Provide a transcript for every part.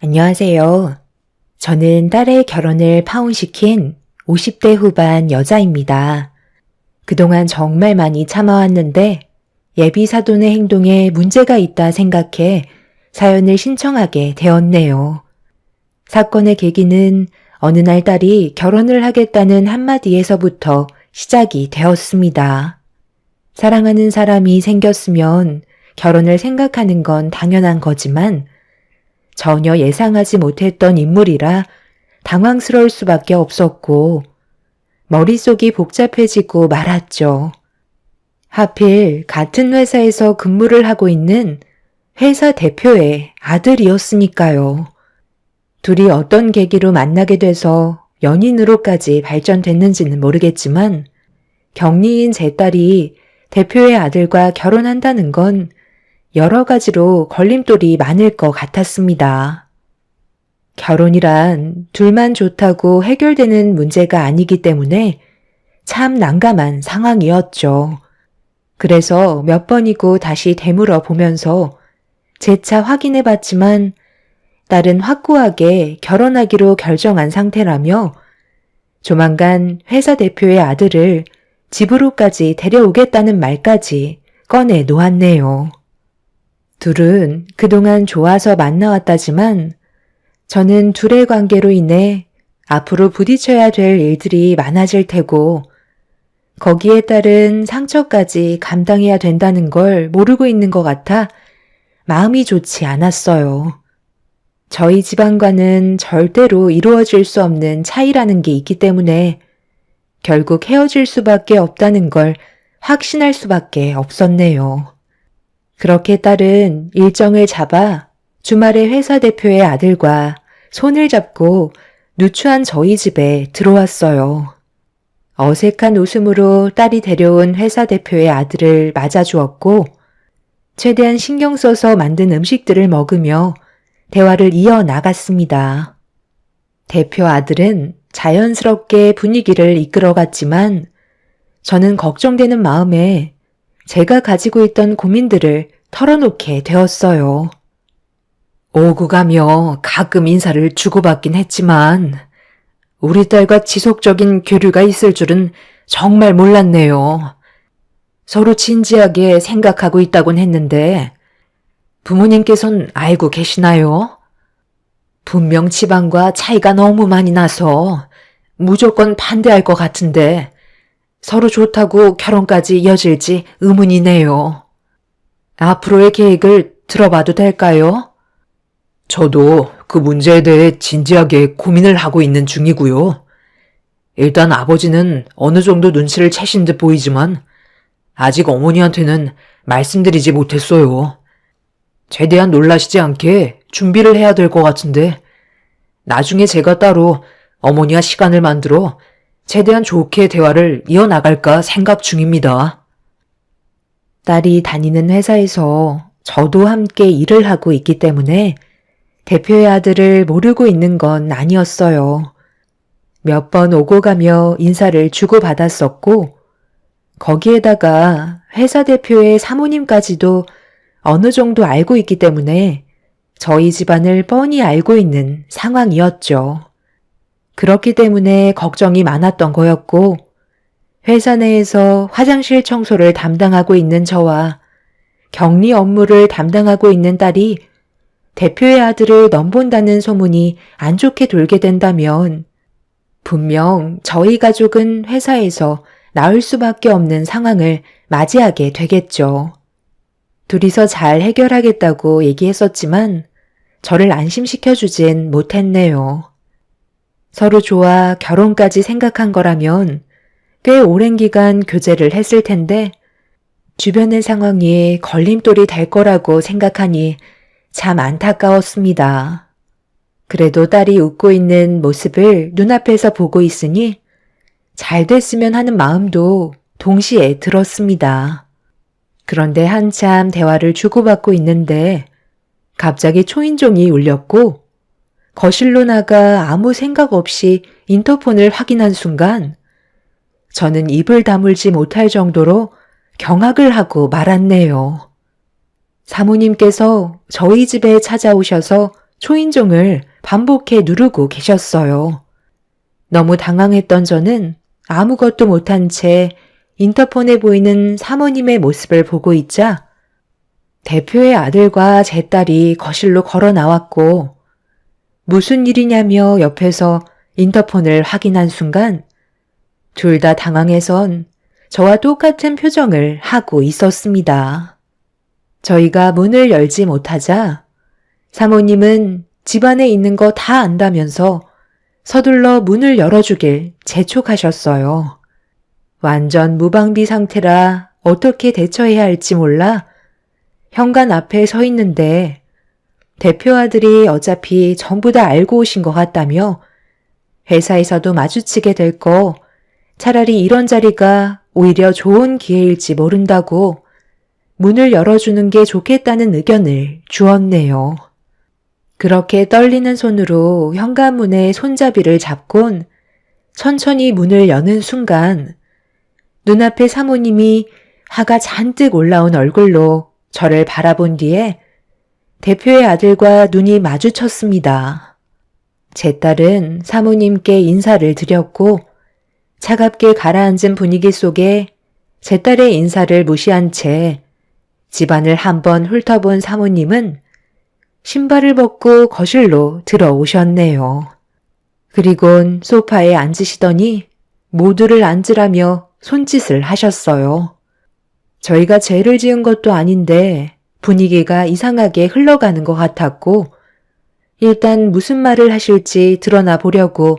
안녕하세요. 저는 딸의 결혼을 파혼시킨 50대 후반 여자입니다. 그동안 정말 많이 참아왔는데 예비 사돈의 행동에 문제가 있다 생각해 사연을 신청하게 되었네요. 사건의 계기는 어느 날 딸이 결혼을 하겠다는 한마디에서부터 시작이 되었습니다. 사랑하는 사람이 생겼으면 결혼을 생각하는 건 당연한 거지만 전혀 예상하지 못했던 인물이라 당황스러울 수밖에 없었고 머릿속이 복잡해지고 말았죠. 하필 같은 회사에서 근무를 하고 있는 회사 대표의 아들이었으니까요. 둘이 어떤 계기로 만나게 돼서 연인으로까지 발전됐는지는 모르겠지만 격리인 제 딸이 대표의 아들과 결혼한다는 건 여러 가지로 걸림돌이 많을 것 같았습니다. 결혼이란 둘만 좋다고 해결되는 문제가 아니기 때문에 참 난감한 상황이었죠. 그래서 몇 번이고 다시 되물어 보면서 재차 확인해 봤지만 딸은 확고하게 결혼하기로 결정한 상태라며 조만간 회사 대표의 아들을 집으로까지 데려오겠다는 말까지 꺼내 놓았네요. 둘은 그동안 좋아서 만나왔다지만 저는 둘의 관계로 인해 앞으로 부딪혀야 될 일들이 많아질 테고 거기에 따른 상처까지 감당해야 된다는 걸 모르고 있는 것 같아 마음이 좋지 않았어요. 저희 집안과는 절대로 이루어질 수 없는 차이라는 게 있기 때문에 결국 헤어질 수밖에 없다는 걸 확신할 수밖에 없었네요. 그렇게 딸은 일정을 잡아 주말에 회사 대표의 아들과 손을 잡고 누추한 저희 집에 들어왔어요. 어색한 웃음으로 딸이 데려온 회사 대표의 아들을 맞아주었고 최대한 신경 써서 만든 음식들을 먹으며 대화를 이어나갔습니다. 대표 아들은 자연스럽게 분위기를 이끌어갔지만 저는 걱정되는 마음에 제가 가지고 있던 고민들을 털어놓게 되었어요. 오고 가며 가끔 인사를 주고받긴 했지만 우리 딸과 지속적인 교류가 있을 줄은 정말 몰랐네요. 서로 진지하게 생각하고 있다곤 했는데 부모님께선 알고 계시나요? 분명 집안과 차이가 너무 많이 나서 무조건 반대할 것 같은데 서로 좋다고 결혼까지 이어질지 의문이네요. 앞으로의 계획을 들어봐도 될까요? 저도 그 문제에 대해 진지하게 고민을 하고 있는 중이고요. 일단 아버지는 어느 정도 눈치를 채신 듯 보이지만 아직 어머니한테는 말씀드리지 못했어요. 최대한 놀라시지 않게 준비를 해야 될 것 같은데 나중에 제가 따로 어머니와 시간을 만들어 최대한 좋게 대화를 이어나갈까 생각 중입니다. 딸이 다니는 회사에서 저도 함께 일을 하고 있기 때문에 대표의 아들을 모르고 있는 건 아니었어요. 몇 번 오고 가며 인사를 주고받았었고 거기에다가 회사 대표의 사모님까지도 어느 정도 알고 있기 때문에 저희 집안을 뻔히 알고 있는 상황이었죠. 그렇기 때문에 걱정이 많았던 거였고 회사 내에서 화장실 청소를 담당하고 있는 저와 격리 업무를 담당하고 있는 딸이 대표의 아들을 넘본다는 소문이 안 좋게 돌게 된다면 분명 저희 가족은 회사에서 나을 수밖에 없는 상황을 맞이하게 되겠죠. 둘이서 잘 해결하겠다고 얘기했었지만 저를 안심시켜주진 못했네요. 서로 좋아 결혼까지 생각한 거라면 꽤 오랜 기간 교제를 했을 텐데 주변의 상황이 걸림돌이 될 거라고 생각하니 참 안타까웠습니다. 그래도 딸이 웃고 있는 모습을 눈앞에서 보고 있으니 잘 됐으면 하는 마음도 동시에 들었습니다. 그런데 한참 대화를 주고받고 있는데 갑자기 초인종이 울렸고 거실로 나가 아무 생각 없이 인터폰을 확인한 순간 저는 입을 다물지 못할 정도로 경악을 하고 말았네요. 사모님께서 저희 집에 찾아오셔서 초인종을 반복해 누르고 계셨어요. 너무 당황했던 저는 아무것도 못한 채 인터폰에 보이는 사모님의 모습을 보고 있자 대표의 아들과 제 딸이 거실로 걸어 나왔고 무슨 일이냐며 옆에서 인터폰을 확인한 순간 둘 다 당황해선 저와 똑같은 표정을 하고 있었습니다. 저희가 문을 열지 못하자 사모님은 집안에 있는 거 다 안다면서 서둘러 문을 열어주길 재촉하셨어요. 완전 무방비 상태라 어떻게 대처해야 할지 몰라 현관 앞에 서 있는데 대표 아들이 어차피 전부 다 알고 오신 것 같다며 회사에서도 마주치게 될 거 차라리 이런 자리가 오히려 좋은 기회일지 모른다고 문을 열어주는 게 좋겠다는 의견을 주었네요. 그렇게 떨리는 손으로 현관문에 손잡이를 잡곤 천천히 문을 여는 순간 눈앞에 사모님이 화가 잔뜩 올라온 얼굴로 저를 바라본 뒤에 대표의 아들과 눈이 마주쳤습니다. 제 딸은 사모님께 인사를 드렸고 차갑게 가라앉은 분위기 속에 제 딸의 인사를 무시한 채 집안을 한번 훑어본 사모님은 신발을 벗고 거실로 들어오셨네요. 그리곤 소파에 앉으시더니 모두를 앉으라며 손짓을 하셨어요. 저희가 죄를 지은 것도 아닌데 분위기가 이상하게 흘러가는 것 같았고 일단 무슨 말을 하실지 드러나 보려고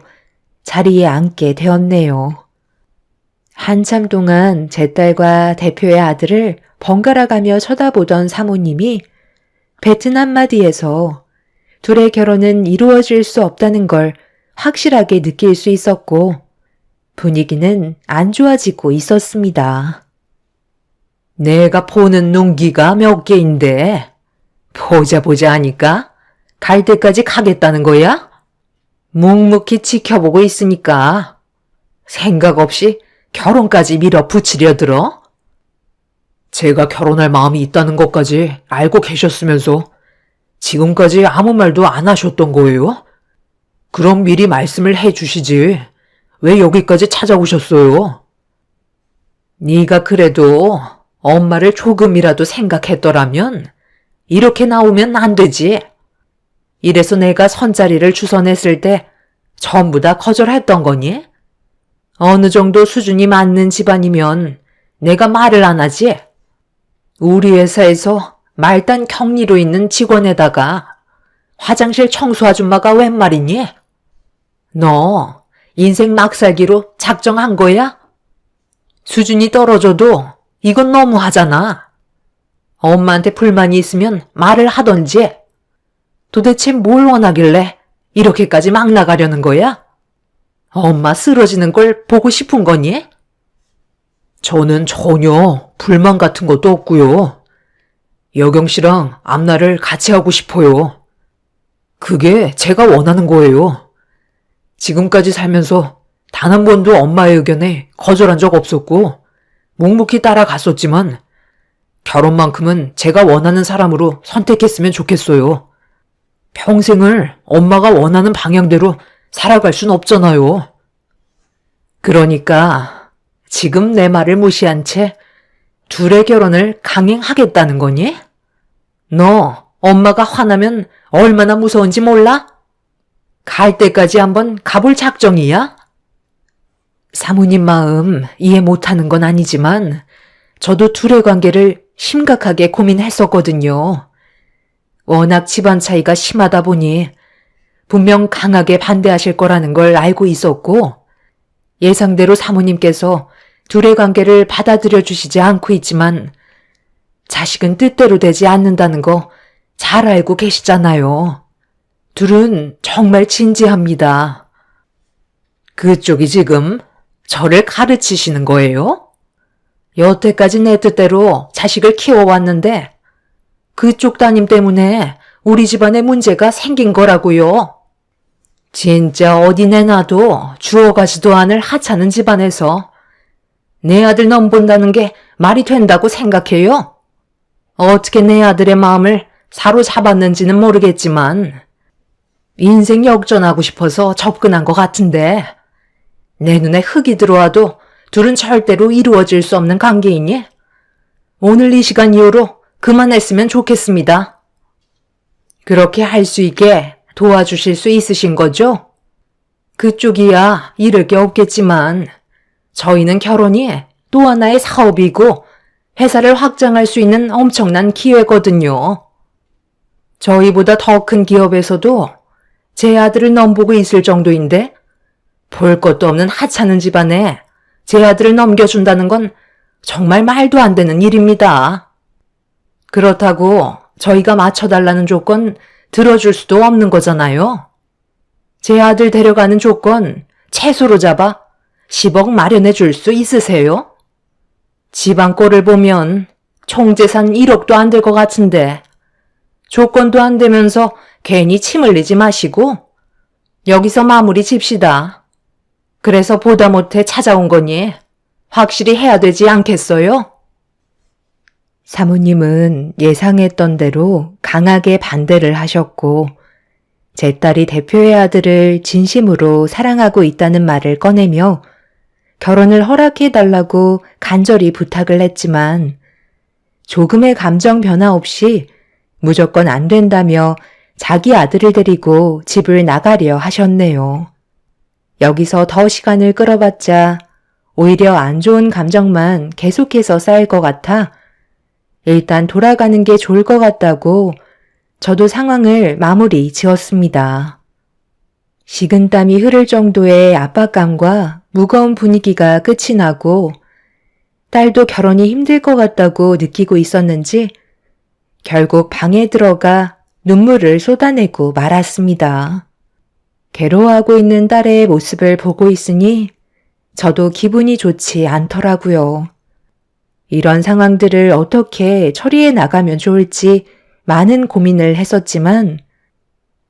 자리에 앉게 되었네요. 한참 동안 제 딸과 대표의 아들을 번갈아 가며 쳐다보던 사모님이 뱉은 한마디에서 둘의 결혼은 이루어질 수 없다는 걸 확실하게 느낄 수 있었고 분위기는 안 좋아지고 있었습니다. 내가 보는 농기가 몇 개인데 보자 하니까 갈 때까지 가겠다는 거야? 묵묵히 지켜보고 있으니까 생각 없이 결혼까지 밀어붙이려 들어? 제가 결혼할 마음이 있다는 것까지 알고 계셨으면서 지금까지 아무 말도 안 하셨던 거예요? 그럼 미리 말씀을 해 주시지. 왜 여기까지 찾아오셨어요? 네가 그래도 엄마를 조금이라도 생각했더라면 이렇게 나오면 안 되지. 이래서 내가 선자리를 주선했을 때 전부 다 거절했던 거니? 어느 정도 수준이 맞는 집안이면 내가 말을 안 하지. 우리 회사에서 말단 격리로 있는 직원에다가 화장실 청소 아줌마가 웬 말이니? 너 인생 막살기로 작정한 거야? 수준이 떨어져도 이건 너무하잖아. 엄마한테 불만이 있으면 말을 하던지. 도대체 뭘 원하길래 이렇게까지 막 나가려는 거야? 엄마 쓰러지는 걸 보고 싶은 거니? 저는 전혀 불만 같은 것도 없고요. 여경 씨랑 앞날을 같이 하고 싶어요. 그게 제가 원하는 거예요. 지금까지 살면서 단 한 번도 엄마의 의견에 거절한 적 없었고 묵묵히 따라갔었지만 결혼만큼은 제가 원하는 사람으로 선택했으면 좋겠어요. 평생을 엄마가 원하는 방향대로 살아갈 순 없잖아요. 그러니까 지금 내 말을 무시한 채 둘의 결혼을 강행하겠다는 거니? 너 엄마가 화나면 얼마나 무서운지 몰라? 갈 때까지 한번 가볼 작정이야? 사모님 마음 이해 못하는 건 아니지만 저도 둘의 관계를 심각하게 고민했었거든요. 워낙 집안 차이가 심하다 보니 분명 강하게 반대하실 거라는 걸 알고 있었고 예상대로 사모님께서 둘의 관계를 받아들여 주시지 않고 있지만 자식은 뜻대로 되지 않는다는 거 잘 알고 계시잖아요. 둘은 정말 진지합니다. 그쪽이 지금 저를 가르치시는 거예요? 여태까지 내 뜻대로 자식을 키워왔는데 그쪽 따님 때문에 우리 집안에 문제가 생긴 거라고요. 진짜 어디 내놔도 주워가지도 않을 하찮은 집안에서 내 아들 넘본다는 게 말이 된다고 생각해요? 어떻게 내 아들의 마음을 사로잡았는지는 모르겠지만 인생 역전하고 싶어서 접근한 것 같은데 내 눈에 흙이 들어와도 둘은 절대로 이루어질 수 없는 관계이니 오늘 이 시간 이후로 그만했으면 좋겠습니다. 그렇게 할 수 있게 도와주실 수 있으신 거죠? 그쪽이야 잃을 게 없겠지만 저희는 결혼이 또 하나의 사업이고 회사를 확장할 수 있는 엄청난 기회거든요. 저희보다 더 큰 기업에서도 제 아들을 넘보고 있을 정도인데 볼 것도 없는 하찮은 집안에 제 아들을 넘겨준다는 건 정말 말도 안 되는 일입니다. 그렇다고 저희가 맞춰달라는 조건 들어줄 수도 없는 거잖아요. 제 아들 데려가는 조건 최소로 잡아 10억 마련해 줄 수 있으세요? 집안 꼴을 보면 총 재산 1억도 안 될 것 같은데 조건도 안 되면서 괜히 침 흘리지 마시고 여기서 마무리 집시다. 그래서 보다 못해 찾아온 거니 확실히 해야 되지 않겠어요? 사모님은 예상했던 대로 강하게 반대를 하셨고 제 딸이 대표의 아들을 진심으로 사랑하고 있다는 말을 꺼내며 결혼을 허락해달라고 간절히 부탁을 했지만 조금의 감정 변화 없이 무조건 안 된다며 자기 아들을 데리고 집을 나가려 하셨네요. 여기서 더 시간을 끌어봤자 오히려 안 좋은 감정만 계속해서 쌓일 것 같아 일단 돌아가는 게 좋을 것 같다고 저도 상황을 마무리 지었습니다. 식은땀이 흐를 정도의 압박감과 무거운 분위기가 끝이 나고 딸도 결혼이 힘들 것 같다고 느끼고 있었는지 결국 방에 들어가 눈물을 쏟아내고 말았습니다. 괴로워하고 있는 딸의 모습을 보고 있으니 저도 기분이 좋지 않더라고요. 이런 상황들을 어떻게 처리해 나가면 좋을지 많은 고민을 했었지만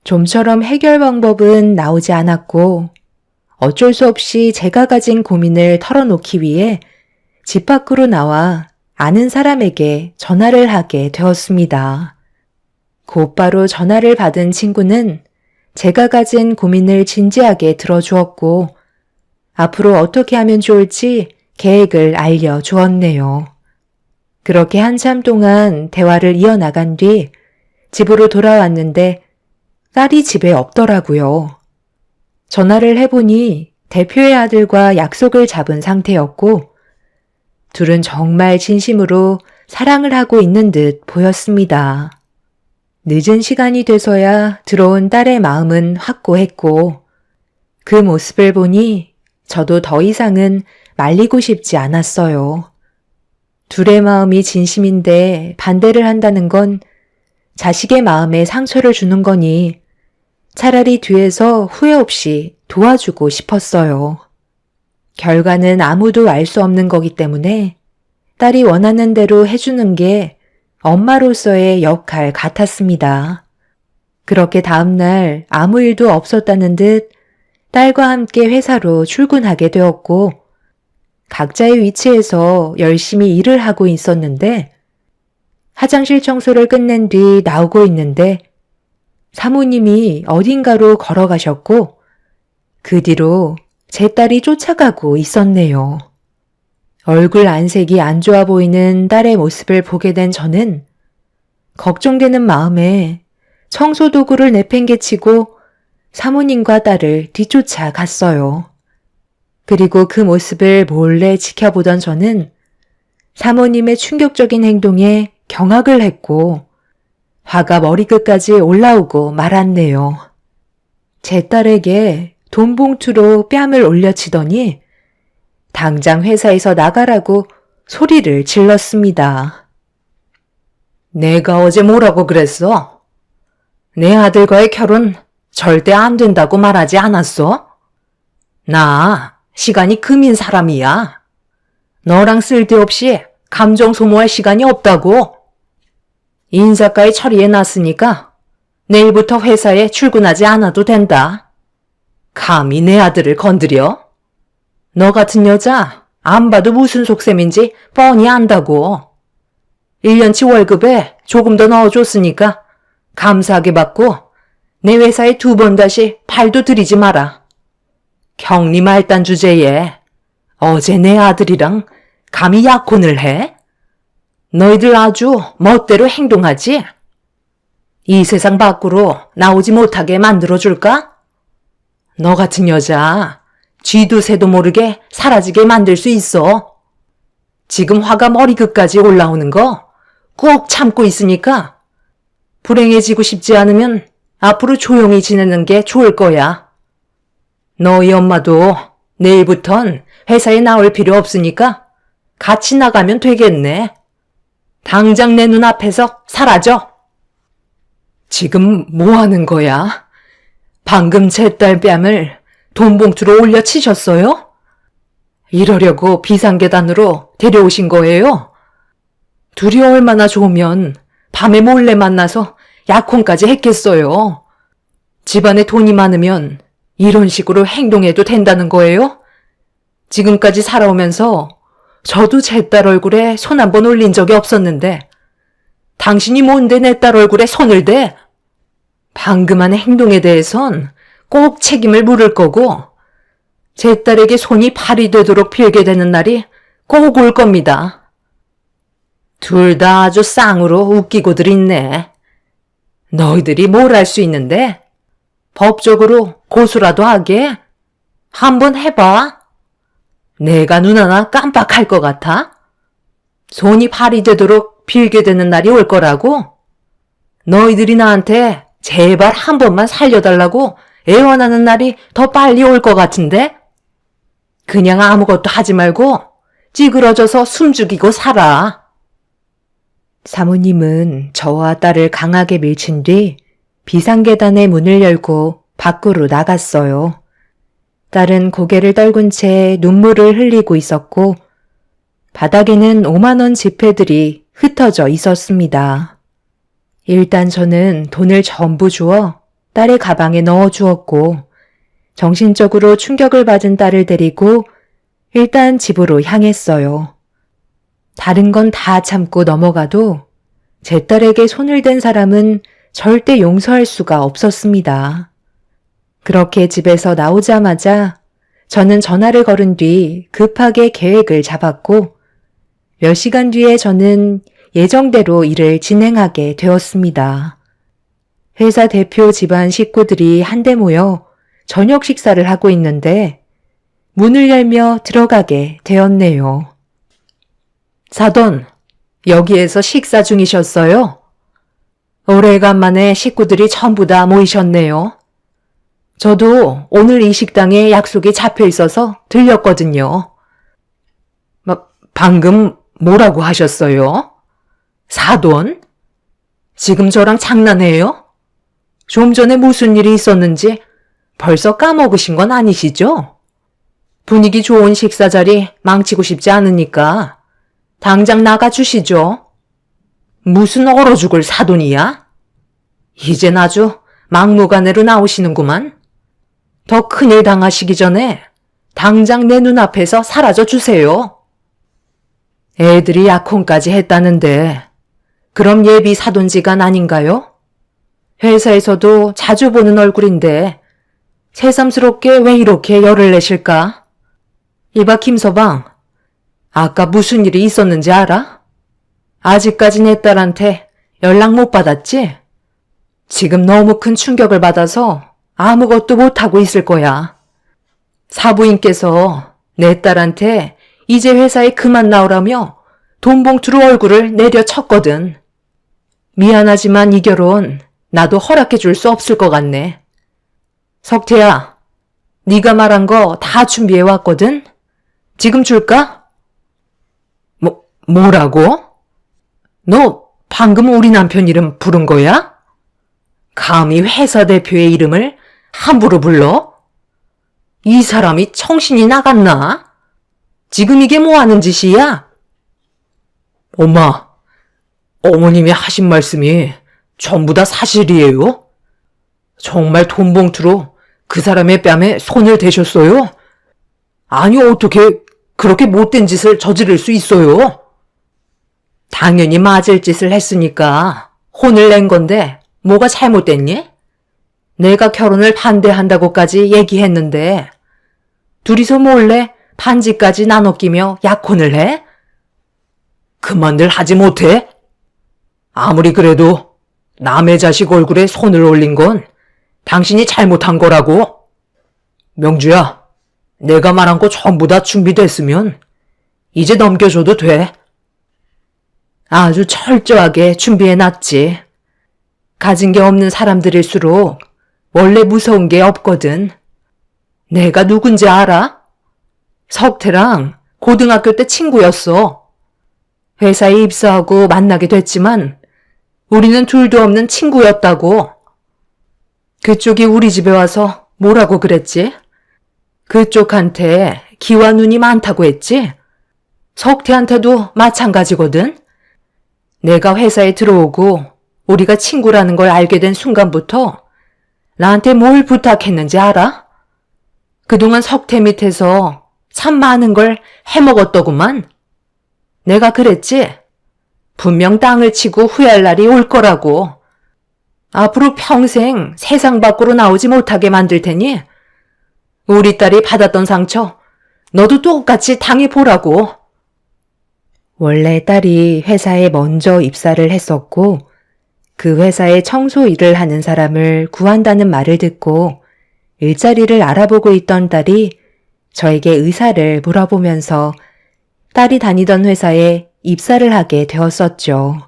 좀처럼 해결 방법은 나오지 않았고 어쩔 수 없이 제가 가진 고민을 털어놓기 위해 집 밖으로 나와 아는 사람에게 전화를 하게 되었습니다. 곧바로 전화를 받은 친구는 제가 가진 고민을 진지하게 들어주었고 앞으로 어떻게 하면 좋을지 계획을 알려주었네요. 그렇게 한참 동안 대화를 이어나간 뒤 집으로 돌아왔는데 딸이 집에 없더라고요. 전화를 해보니 대표의 아들과 약속을 잡은 상태였고 둘은 정말 진심으로 사랑을 하고 있는 듯 보였습니다. 늦은 시간이 돼서야 들어온 딸의 마음은 확고했고 그 모습을 보니 저도 더 이상은 말리고 싶지 않았어요. 둘의 마음이 진심인데 반대를 한다는 건 자식의 마음에 상처를 주는 거니 차라리 뒤에서 후회 없이 도와주고 싶었어요. 결과는 아무도 알 수 없는 거기 때문에 딸이 원하는 대로 해주는 게 엄마로서의 역할 같았습니다. 그렇게 다음날 아무 일도 없었다는 듯 딸과 함께 회사로 출근하게 되었고 각자의 위치에서 열심히 일을 하고 있었는데 화장실 청소를 끝낸 뒤 나오고 있는데 사모님이 어딘가로 걸어가셨고 그 뒤로 제 딸이 쫓아가고 있었네요. 얼굴 안색이 안 좋아 보이는 딸의 모습을 보게 된 저는 걱정되는 마음에 청소 도구를 내팽개치고 사모님과 딸을 뒤쫓아 갔어요. 그리고 그 모습을 몰래 지켜보던 저는 사모님의 충격적인 행동에 경악을 했고 화가 머리끝까지 올라오고 말았네요. 제 딸에게 돈 봉투로 뺨을 올려치더니 당장 회사에서 나가라고 소리를 질렀습니다. 내가 어제 뭐라고 그랬어? 내 아들과의 결혼 절대 안 된다고 말하지 않았어? 나 시간이 금인 사람이야. 너랑 쓸데없이 감정 소모할 시간이 없다고. 인사까지 처리해 놨으니까 내일부터 회사에 출근하지 않아도 된다. 감히 내 아들을 건드려? 너 같은 여자 안 봐도 무슨 속셈인지 뻔히 안다고. 1년치 월급에 조금 더 넣어줬으니까 감사하게 받고 내 회사에 2번 다시 발도 들이지 마라. 경리 말단 주제에 어제 내 아들이랑 감히 약혼을 해? 너희들 아주 멋대로 행동하지? 이 세상 밖으로 나오지 못하게 만들어줄까? 너 같은 여자 쥐도 새도 모르게 사라지게 만들 수 있어. 지금 화가 머리끝까지 올라오는 거 꼭 참고 있으니까 불행해지고 싶지 않으면 앞으로 조용히 지내는 게 좋을 거야. 너희 엄마도 내일부턴 회사에 나올 필요 없으니까 같이 나가면 되겠네. 당장 내 눈앞에서 사라져. 지금 뭐 하는 거야? 방금 제 딸 뺨을 돈봉투로 올려 치셨어요? 이러려고 비상계단으로 데려오신 거예요? 둘이 얼마나 좋으면 밤에 몰래 만나서 약혼까지 했겠어요. 집안에 돈이 많으면 이런 식으로 행동해도 된다는 거예요? 지금까지 살아오면서 저도 제 딸 얼굴에 손 한 번 올린 적이 없었는데 당신이 뭔데 내 딸 얼굴에 손을 대? 방금 한 행동에 대해선 꼭 책임을 물을 거고 제 딸에게 손이 발이 되도록 빌게 되는 날이 꼭 올 겁니다. 둘 다 아주 쌍으로 웃기고들 있네. 너희들이 뭘 할 수 있는데? 법적으로 고소라도 하게? 한번 해봐. 내가 눈 하나 깜빡할 것 같아? 손이 발이 되도록 빌게 되는 날이 올 거라고? 너희들이 나한테 제발 한 번만 살려달라고 애원하는 날이 더 빨리 올 것 같은데? 그냥 아무것도 하지 말고 찌그러져서 숨죽이고 살아. 사모님은 저와 딸을 강하게 밀친 뒤 비상계단의 문을 열고 밖으로 나갔어요. 딸은 고개를 떨군 채 눈물을 흘리고 있었고 바닥에는 5만 원 지폐들이 흩어져 있었습니다. 일단 저는 돈을 전부 주어 딸의 가방에 넣어 주었고 정신적으로 충격을 받은 딸을 데리고 일단 집으로 향했어요. 다른 건 다 참고 넘어가도 제 딸에게 손을 댄 사람은 절대 용서할 수가 없었습니다. 그렇게 집에서 나오자마자 저는 전화를 걸은 뒤 급하게 계획을 잡았고 몇 시간 뒤에 저는 예정대로 일을 진행하게 되었습니다. 회사 대표 집안 식구들이 한데 모여 저녁 식사를 하고 있는데 문을 열며 들어가게 되었네요. 사돈, 여기에서 식사 중이셨어요? 오래간만에 식구들이 전부 다 모이셨네요. 저도 오늘 이 식당에 약속이 잡혀 있어서 들렸거든요. 방금 뭐라고 하셨어요? 사돈? 지금 저랑 장난해요? 좀 전에 무슨 일이 있었는지 벌써 까먹으신 건 아니시죠? 분위기 좋은 식사 자리 망치고 싶지 않으니까 당장 나가주시죠. 무슨 얼어 죽을 사돈이야? 이젠 아주 막무가내로 나오시는구만. 더 큰일 당하시기 전에 당장 내 눈앞에서 사라져 주세요. 애들이 약혼까지 했다는데 그럼 예비 사돈지간 아닌가요? 회사에서도 자주 보는 얼굴인데 새삼스럽게 왜 이렇게 열을 내실까? 이봐 김서방, 아까 무슨 일이 있었는지 알아? 아직까지 내 딸한테 연락 못 받았지? 지금 너무 큰 충격을 받아서 아무것도 못하고 있을 거야. 사부인께서 내 딸한테 이제 회사에 그만 나오라며 돈봉투로 얼굴을 내려쳤거든. 미안하지만 이 결혼 나도 허락해 줄 수 없을 것 같네. 석태야, 네가 말한 거 다 준비해 왔거든? 지금 줄까? 뭐라고? 너 방금 우리 남편 이름 부른 거야? 감히 회사 대표의 이름을 함부로 불러? 이 사람이 정신이 나갔나? 지금 이게 뭐 하는 짓이야? 엄마, 어머님이 하신 말씀이 전부 다 사실이에요? 정말 돈봉투로 그 사람의 뺨에 손을 대셨어요? 아니, 어떻게 그렇게 못된 짓을 저지를 수 있어요? 당연히 맞을 짓을 했으니까 혼을 낸 건데 뭐가 잘못됐니? 내가 결혼을 반대한다고까지 얘기했는데 둘이서 몰래 반지까지 나눠 끼며 약혼을 해? 그만들 하지 못해? 아무리 그래도 남의 자식 얼굴에 손을 올린 건 당신이 잘못한 거라고. 명주야, 내가 말한 거 전부 다 준비됐으면 이제 넘겨줘도 돼. 아주 철저하게 준비해놨지. 가진 게 없는 사람들일수록 원래 무서운 게 없거든. 내가 누군지 알아? 석태랑 고등학교 때 친구였어. 회사에 입사하고 만나게 됐지만 우리는 둘도 없는 친구였다고. 그쪽이 우리 집에 와서 뭐라고 그랬지? 그쪽한테 기와 눈이 많다고 했지? 석태한테도 마찬가지거든. 내가 회사에 들어오고 우리가 친구라는 걸 알게 된 순간부터 나한테 뭘 부탁했는지 알아? 그동안 석태 밑에서 참 많은 걸 해먹었더구만. 내가 그랬지? 분명 땅을 치고 후회할 날이 올 거라고. 앞으로 평생 세상 밖으로 나오지 못하게 만들 테니 우리 딸이 받았던 상처 너도 똑같이 당해보라고. 원래 딸이 회사에 먼저 입사를 했었고 그 회사에 청소 일을 하는 사람을 구한다는 말을 듣고 일자리를 알아보고 있던 딸이 저에게 의사를 물어보면서 딸이 다니던 회사에 입사를 하게 되었었죠.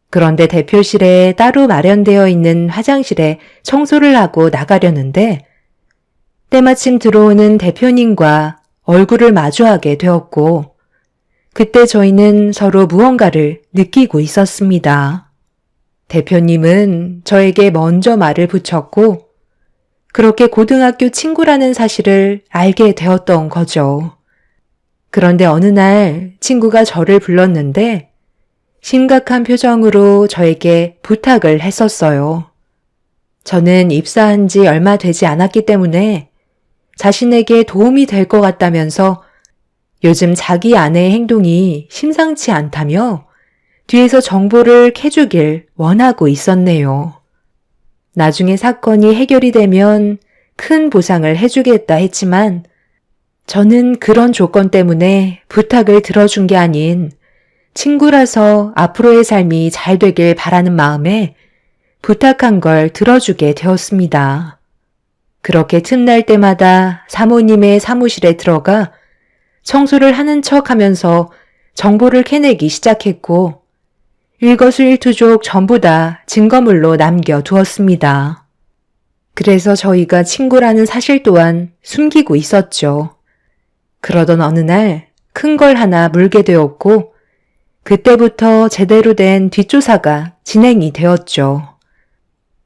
그런데 대표실에 따로 마련되어 있는 화장실에 청소를 하고 나가려는데 때마침 들어오는 대표님과 얼굴을 마주하게 되었고 그때 저희는 서로 무언가를 느끼고 있었습니다. 대표님은 저에게 먼저 말을 붙였고 그렇게 고등학교 친구라는 사실을 알게 되었던 거죠. 그런데 어느 날 친구가 저를 불렀는데 심각한 표정으로 저에게 부탁을 했었어요. 저는 입사한 지 얼마 되지 않았기 때문에 자신에게 도움이 될 것 같다면서 요즘 자기 아내의 행동이 심상치 않다며 뒤에서 정보를 캐주길 원하고 있었네요. 나중에 사건이 해결이 되면 큰 보상을 해주겠다 했지만 저는 그런 조건 때문에 부탁을 들어준 게 아닌 친구라서 앞으로의 삶이 잘 되길 바라는 마음에 부탁한 걸 들어주게 되었습니다. 그렇게 틈날 때마다 사모님의 사무실에 들어가 청소를 하는 척 하면서 정보를 캐내기 시작했고 일거수일투족 전부 다 증거물로 남겨두었습니다. 그래서 저희가 친구라는 사실 또한 숨기고 있었죠. 그러던 어느 날 큰 걸 하나 물게 되었고 그때부터 제대로 된 뒷조사가 진행이 되었죠.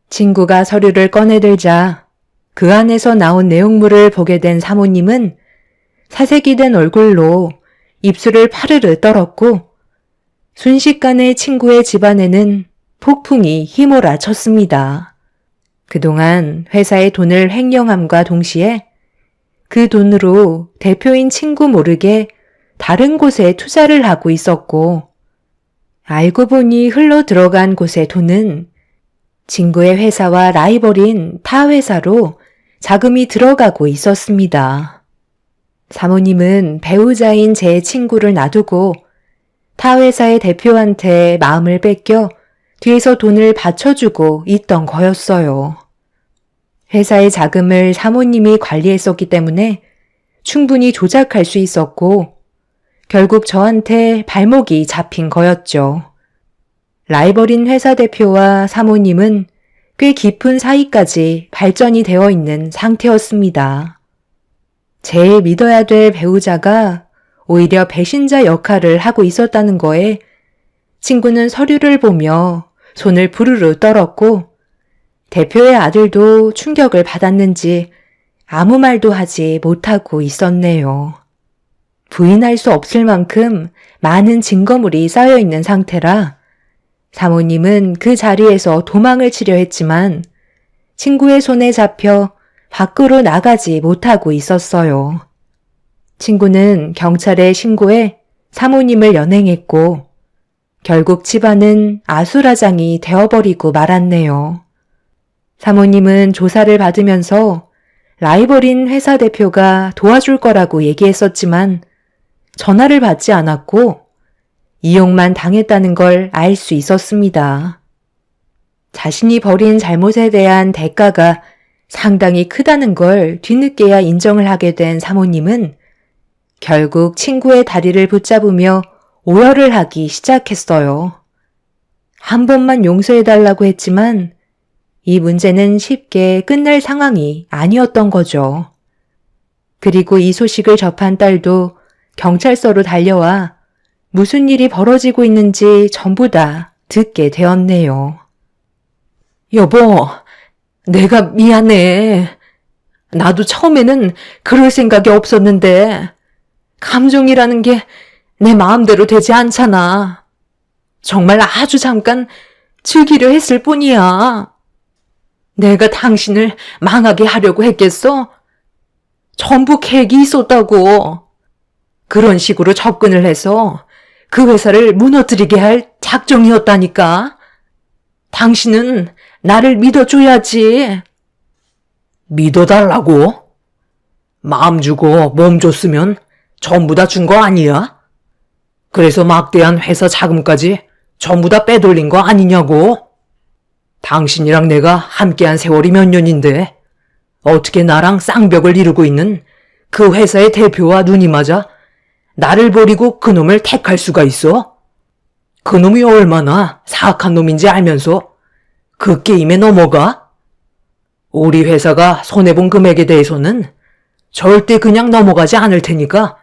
친구가 서류를 꺼내들자 그 안에서 나온 내용물을 보게 된 사모님은 사색이 된 얼굴로 입술을 파르르 떨었고 순식간에 친구의 집안에는 폭풍이 휘몰아쳤습니다. 그동안 회사의 돈을 횡령함과 동시에 그 돈으로 대표인 친구 모르게 다른 곳에 투자를 하고 있었고 알고 보니 흘러 들어간 곳의 돈은 친구의 회사와 라이벌인 타 회사로 자금이 들어가고 있었습니다. 사모님은 배우자인 제 친구를 놔두고 타 회사의 대표한테 마음을 뺏겨 뒤에서 돈을 받쳐주고 있던 거였어요. 회사의 자금을 사모님이 관리했었기 때문에 충분히 조작할 수 있었고 결국 저한테 발목이 잡힌 거였죠. 라이벌인 회사 대표와 사모님은 꽤 깊은 사이까지 발전이 되어 있는 상태였습니다. 제일 믿어야 될 배우자가 오히려 배신자 역할을 하고 있었다는 거에 친구는 서류를 보며 손을 부르르 떨었고 대표의 아들도 충격을 받았는지 아무 말도 하지 못하고 있었네요. 부인할 수 없을 만큼 많은 증거물이 쌓여 있는 상태라 사모님은 그 자리에서 도망을 치려 했지만 친구의 손에 잡혀 밖으로 나가지 못하고 있었어요. 친구는 경찰에 신고해 사모님을 연행했고 결국 집안은 아수라장이 되어버리고 말았네요. 사모님은 조사를 받으면서 라이벌인 회사 대표가 도와줄 거라고 얘기했었지만 전화를 받지 않았고 이용만 당했다는 걸 알 수 있었습니다. 자신이 벌인 잘못에 대한 대가가 상당히 크다는 걸 뒤늦게야 인정을 하게 된 사모님은 결국 친구의 다리를 붙잡으며 오열을 하기 시작했어요. 한 번만 용서해달라고 했지만 이 문제는 쉽게 끝날 상황이 아니었던 거죠. 그리고 이 소식을 접한 딸도 경찰서로 달려와 무슨 일이 벌어지고 있는지 전부 다 듣게 되었네요. 여보, 내가 미안해. 나도 처음에는 그럴 생각이 없었는데 감정이라는 게 내 마음대로 되지 않잖아. 정말 아주 잠깐 즐기려 했을 뿐이야. 내가 당신을 망하게 하려고 했겠어? 전부 계획이 있었다고. 그런 식으로 접근을 해서 그 회사를 무너뜨리게 할 작정이었다니까. 당신은 나를 믿어줘야지. 믿어달라고? 마음 주고 몸 줬으면 전부 다 준 거 아니야? 그래서 막대한 회사 자금까지 전부 다 빼돌린 거 아니냐고? 당신이랑 내가 함께한 세월이 몇 년인데 어떻게 나랑 쌍벽을 이루고 있는 그 회사의 대표와 눈이 맞아 나를 버리고 그놈을 택할 수가 있어? 그놈이 얼마나 사악한 놈인지 알면서 그 게임에 넘어가? 우리 회사가 손해본 금액에 대해서는 절대 그냥 넘어가지 않을 테니까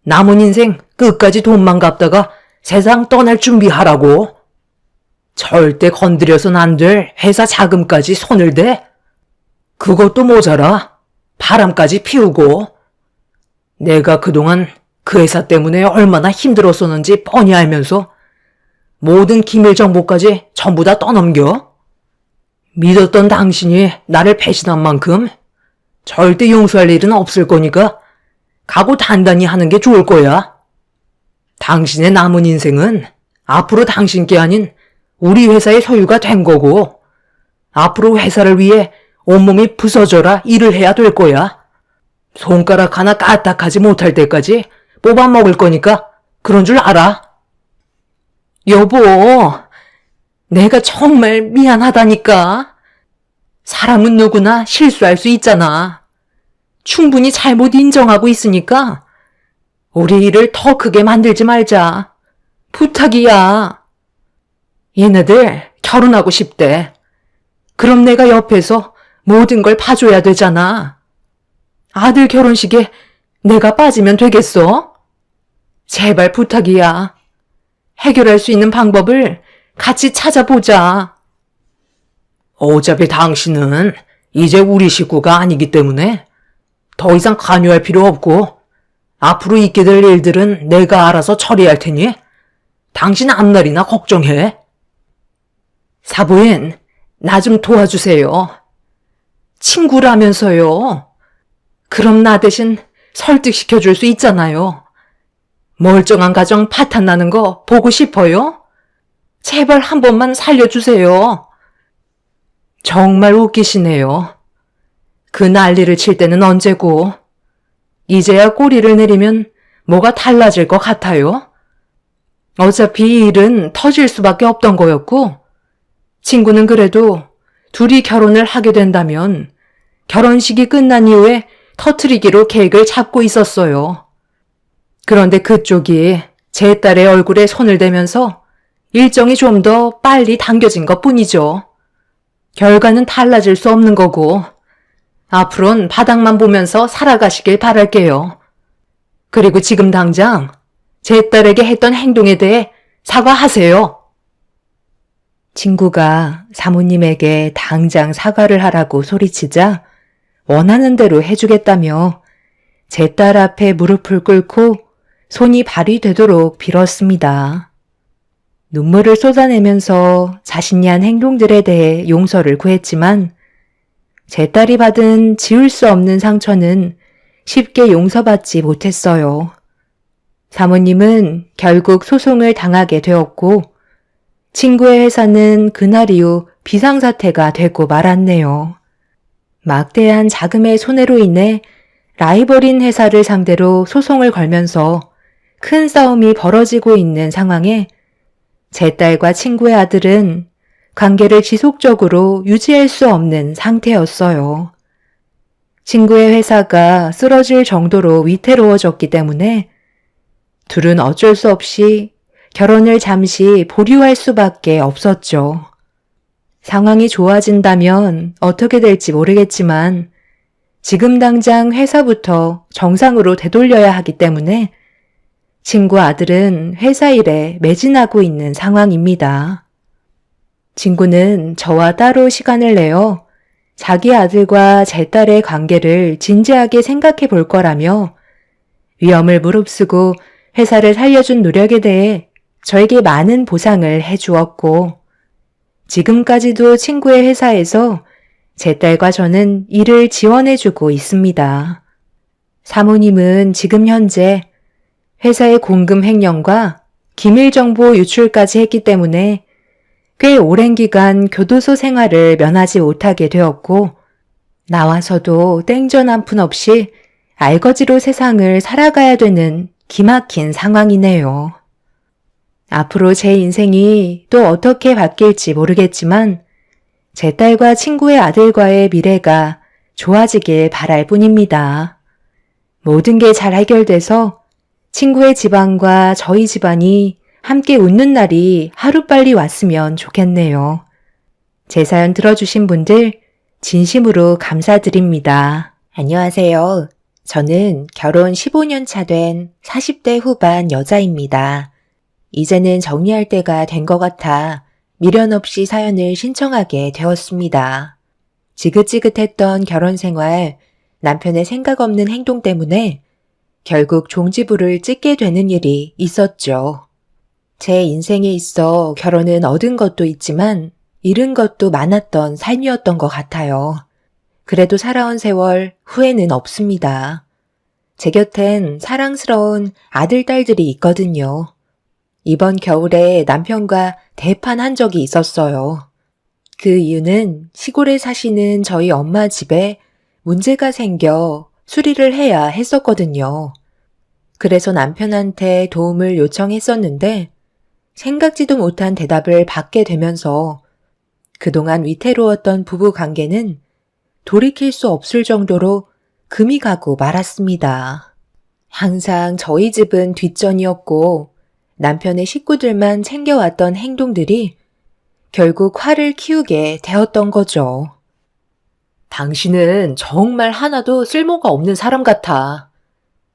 남은 인생 끝까지 돈만 갚다가 세상 떠날 준비하라고. 절대 건드려선 안 될 회사 자금까지 손을 대? 그것도 모자라 바람까지 피우고. 내가 그동안 그 회사 때문에 얼마나 힘들었었는지 뻔히 알면서 모든 기밀 정보까지 전부 다 떠넘겨? 믿었던 당신이 나를 배신한 만큼 절대 용서할 일은 없을 거니까 각오 단단히 하는 게 좋을 거야. 당신의 남은 인생은 앞으로 당신께 아닌 우리 회사의 소유가 된 거고 앞으로 회사를 위해 온몸이 부서져라 일을 해야 될 거야. 손가락 하나 까딱하지 못할 때까지 뽑아 먹을 거니까 그런 줄 알아. 여보, 내가 정말 미안하다니까. 사람은 누구나 실수할 수 있잖아. 충분히 잘못 인정하고 있으니까 우리 일을 더 크게 만들지 말자. 부탁이야. 얘네들 결혼하고 싶대. 그럼 내가 옆에서 모든 걸 봐줘야 되잖아. 아들 결혼식에 내가 빠지면 되겠어? 제발 부탁이야. 해결할 수 있는 방법을 같이 찾아보자. 어차피 당신은 이제 우리 식구가 아니기 때문에 더 이상 관여할 필요 없고 앞으로 있게 될 일들은 내가 알아서 처리할 테니 당신 앞날이나 걱정해. 사부인, 나 좀 도와주세요. 친구라면서요. 그럼 나 대신 설득시켜줄 수 있잖아요. 멀쩡한 가정 파탄 나는 거 보고 싶어요? 제발 한 번만 살려주세요. 정말 웃기시네요. 그 난리를 칠 때는 언제고 이제야 꼬리를 내리면 뭐가 달라질 것 같아요? 어차피 이 일은 터질 수밖에 없던 거였고 친구는 그래도 둘이 결혼을 하게 된다면 결혼식이 끝난 이후에 터트리기로 계획을 잡고 있었어요. 그런데 그쪽이 제 딸의 얼굴에 손을 대면서 일정이 좀 더 빨리 당겨진 것 뿐이죠. 결과는 달라질 수 없는 거고 앞으로는 바닥만 보면서 살아가시길 바랄게요. 그리고 지금 당장 제 딸에게 했던 행동에 대해 사과하세요. 친구가 사모님에게 당장 사과를 하라고 소리치자 원하는 대로 해주겠다며 제 딸 앞에 무릎을 꿇고 손이 발이 되도록 빌었습니다. 눈물을 쏟아내면서 자신이 한 행동들에 대해 용서를 구했지만 제 딸이 받은 지울 수 없는 상처는 쉽게 용서받지 못했어요. 사모님은 결국 소송을 당하게 되었고 친구의 회사는 그날 이후 비상사태가 되고 말았네요. 막대한 자금의 손해로 인해 라이벌인 회사를 상대로 소송을 걸면서 큰 싸움이 벌어지고 있는 상황에 제 딸과 친구의 아들은 관계를 지속적으로 유지할 수 없는 상태였어요. 친구의 회사가 쓰러질 정도로 위태로워졌기 때문에 둘은 어쩔 수 없이 결혼을 잠시 보류할 수밖에 없었죠. 상황이 좋아진다면 어떻게 될지 모르겠지만 지금 당장 회사부터 정상으로 되돌려야 하기 때문에 친구 아들은 회사 일에 매진하고 있는 상황입니다. 친구는 저와 따로 시간을 내어 자기 아들과 제 딸의 관계를 진지하게 생각해 볼 거라며 위험을 무릅쓰고 회사를 살려준 노력에 대해 저에게 많은 보상을 해주었고 지금까지도 친구의 회사에서 제 딸과 저는 일을 지원해주고 있습니다. 사모님은 지금 현재 회사의 공금 횡령과 기밀 정보 유출까지 했기 때문에 꽤 오랜 기간 교도소 생활을 면하지 못하게 되었고 나와서도 땡전 한 푼 없이 알거지로 세상을 살아가야 되는 기막힌 상황이네요. 앞으로 제 인생이 또 어떻게 바뀔지 모르겠지만 제 딸과 친구의 아들과의 미래가 좋아지길 바랄 뿐입니다. 모든 게 잘 해결돼서 친구의 집안과 저희 집안이 함께 웃는 날이 하루빨리 왔으면 좋겠네요. 제 사연 들어주신 분들 진심으로 감사드립니다. 안녕하세요. 저는 결혼 15년 차 된 40대 후반 여자입니다. 이제는 정리할 때가 된 것 같아 미련 없이 사연을 신청하게 되었습니다. 지긋지긋했던 결혼 생활, 남편의 생각 없는 행동 때문에 결국 종지부를 찍게 되는 일이 있었죠. 제 인생에 있어 결혼은 얻은 것도 있지만 잃은 것도 많았던 삶이었던 것 같아요. 그래도 살아온 세월 후회는 없습니다. 제 곁엔 사랑스러운 아들, 딸들이 있거든요. 이번 겨울에 남편과 대판한 적이 있었어요. 그 이유는 시골에 사시는 저희 엄마 집에 문제가 생겨 수리를 해야 했었거든요. 그래서 남편한테 도움을 요청했었는데 생각지도 못한 대답을 받게 되면서 그동안 위태로웠던 부부 관계는 돌이킬 수 없을 정도로 금이 가고 말았습니다. 항상 저희 집은 뒷전이었고 남편의 식구들만 챙겨왔던 행동들이 결국 화를 키우게 되었던 거죠. 당신은 정말 하나도 쓸모가 없는 사람 같아.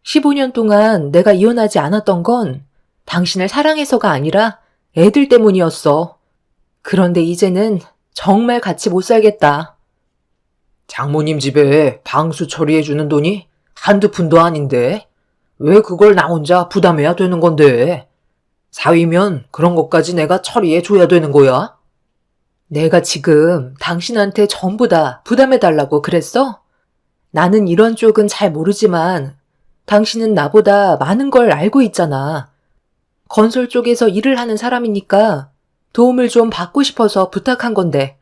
15년 동안 내가 이혼하지 않았던 건 당신을 사랑해서가 아니라 애들 때문이었어. 그런데 이제는 정말 같이 못 살겠다. 장모님 집에 방수 처리해주는 돈이 한두 푼도 아닌데 왜 그걸 나 혼자 부담해야 되는 건데? 사위면 그런 것까지 내가 처리해줘야 되는 거야? 내가 지금 당신한테 전부 다 부담해달라고 그랬어? 나는 이런 쪽은 잘 모르지만 당신은 나보다 많은 걸 알고 있잖아. 건설 쪽에서 일을 하는 사람이니까 도움을 좀 받고 싶어서 부탁한 건데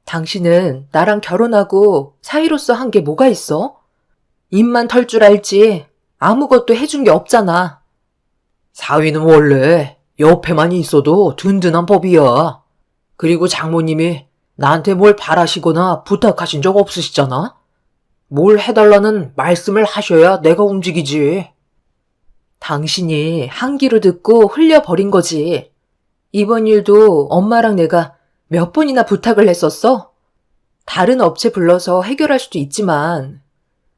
당신은 나랑 결혼하고 사위로서 한 게 뭐가 있어? 입만 털 줄 알지 아무것도 해준 게 없잖아. 사위는 원래 옆에만 있어도 든든한 법이야. 그리고 장모님이 나한테 뭘 바라시거나 부탁하신 적 없으시잖아? 뭘 해달라는 말씀을 하셔야 내가 움직이지. 당신이 한 귀로 듣고 흘려버린 거지. 이번 일도 엄마랑 내가 몇 번이나 부탁을 했었어? 다른 업체 불러서 해결할 수도 있지만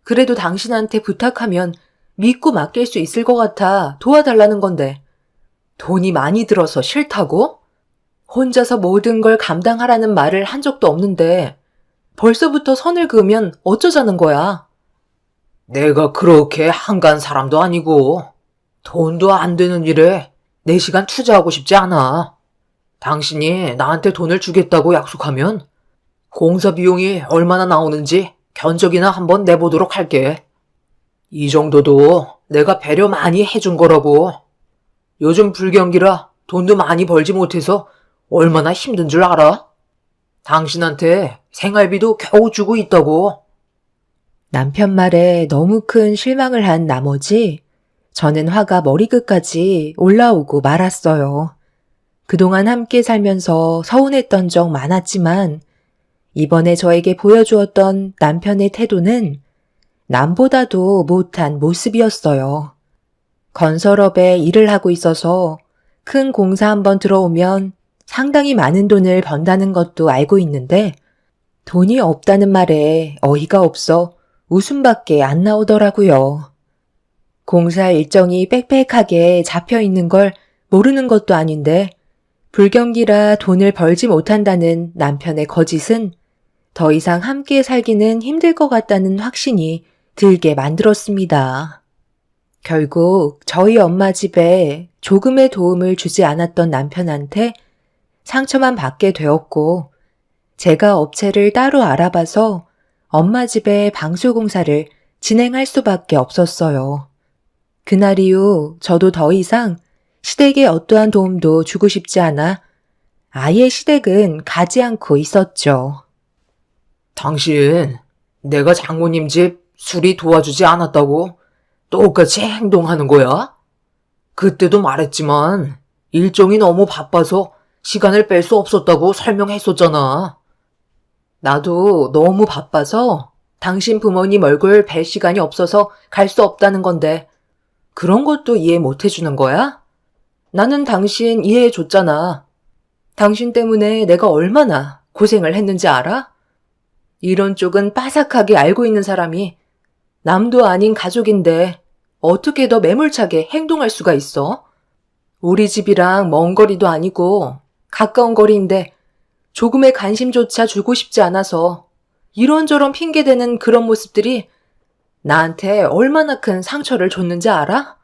그래도 당신한테 부탁하면 믿고 맡길 수 있을 것 같아 도와달라는 건데 돈이 많이 들어서 싫다고? 혼자서 모든 걸 감당하라는 말을 한 적도 없는데 벌써부터 선을 그으면 어쩌자는 거야? 내가 그렇게 한가한 사람도 아니고 돈도 안 되는 일에 내 시간 투자하고 싶지 않아. 당신이 나한테 돈을 주겠다고 약속하면 공사 비용이 얼마나 나오는지 견적이나 한번 내보도록 할게. 이 정도도 내가 배려 많이 해준 거라고. 요즘 불경기라 돈도 많이 벌지 못해서 얼마나 힘든 줄 알아? 당신한테 생활비도 겨우 주고 있다고. 남편 말에 너무 큰 실망을 한 나머지 저는 화가 머리끝까지 올라오고 말았어요. 그동안 함께 살면서 서운했던 적 많았지만 이번에 저에게 보여주었던 남편의 태도는 남보다도 못한 모습이었어요. 건설업에 일을 하고 있어서 큰 공사 한번 들어오면 상당히 많은 돈을 번다는 것도 알고 있는데 돈이 없다는 말에 어이가 없어 웃음밖에 안 나오더라고요. 공사 일정이 빽빽하게 잡혀 있는 걸 모르는 것도 아닌데 불경기라 돈을 벌지 못한다는 남편의 거짓은 더 이상 함께 살기는 힘들 것 같다는 확신이 들게 만들었습니다. 결국 저희 엄마 집에 조금의 도움을 주지 않았던 남편한테 상처만 받게 되었고 제가 업체를 따로 알아봐서 엄마 집에 방수공사를 진행할 수밖에 없었어요. 그날 이후 저도 더 이상 시댁에 어떠한 도움도 주고 싶지 않아 아예 시댁은 가지 않고 있었죠. 당신, 내가 장모님 집 수리 도와주지 않았다고 똑같이 행동하는 거야? 그때도 말했지만 일정이 너무 바빠서 시간을 뺄 수 없었다고 설명했었잖아. 나도 너무 바빠서 당신 부모님 얼굴 뵐 시간이 없어서 갈 수 없다는 건데 그런 것도 이해 못 해주는 거야? 나는 당신 이해해줬잖아. 당신 때문에 내가 얼마나 고생을 했는지 알아? 이런 쪽은 빠삭하게 알고 있는 사람이 남도 아닌 가족인데 어떻게 더 매몰차게 행동할 수가 있어? 우리 집이랑 먼 거리도 아니고 가까운 거리인데 조금의 관심조차 주고 싶지 않아서 이런저런 핑계대는 그런 모습들이 나한테 얼마나 큰 상처를 줬는지 알아?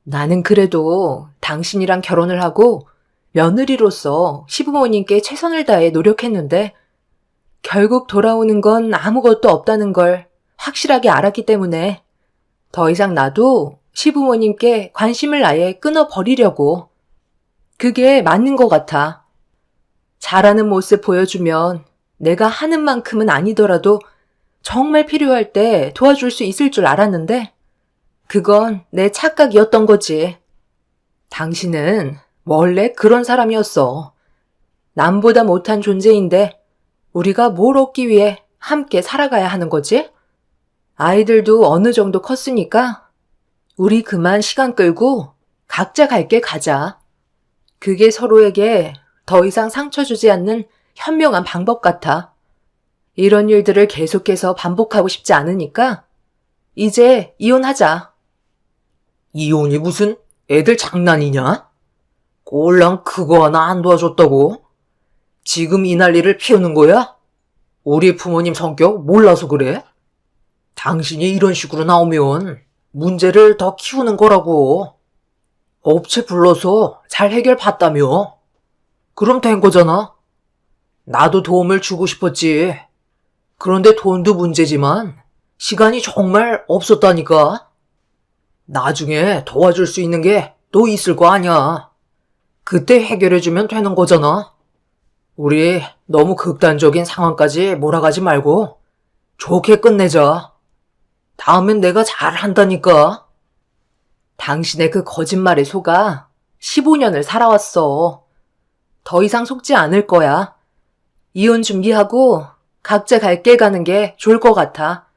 나는 그래도 당신이랑 결혼을 하고 며느리로서 시부모님께 최선을 다해 노력했는데 결국 돌아오는 건 아무것도 없다는 걸 확실하게 알았기 때문에 더 이상 나도 시부모님께 관심을 아예 끊어버리려고. 그게 맞는 것 같아. 잘하는 모습 보여주면 내가 하는 만큼은 아니더라도 정말 필요할 때 도와줄 수 있을 줄 알았는데 그건 내 착각이었던 거지. 당신은 원래 그런 사람이었어. 남보다 못한 존재인데 우리가 뭘 얻기 위해 함께 살아가야 하는 거지? 아이들도 어느 정도 컸으니까 우리 그만 시간 끌고 각자 갈 길 가자. 그게 서로에게 더 이상 상처 주지 않는 현명한 방법 같아. 이런 일들을 계속해서 반복하고 싶지 않으니까 이제 이혼하자. 이혼이 무슨 애들 장난이냐? 꼴랑 그거 하나 안 도와줬다고? 지금 이 난리를 피우는 거야? 우리 부모님 성격 몰라서 그래? 당신이 이런 식으로 나오면 문제를 더 키우는 거라고. 업체 불러서 잘 해결봤다며. 그럼 된 거잖아. 나도 도움을 주고 싶었지. 그런데 돈도 문제지만 시간이 정말 없었다니까. 나중에 도와줄 수 있는 게 또 있을 거 아니야. 그때 해결해주면 되는 거잖아. 우리 너무 극단적인 상황까지 몰아가지 말고 좋게 끝내자. 다음엔 내가 잘한다니까. 당신의 그 거짓말에 속아 15년을 살아왔어. 더 이상 속지 않을 거야. 이혼 준비하고 각자 갈 길 가는 게 좋을 것 같아.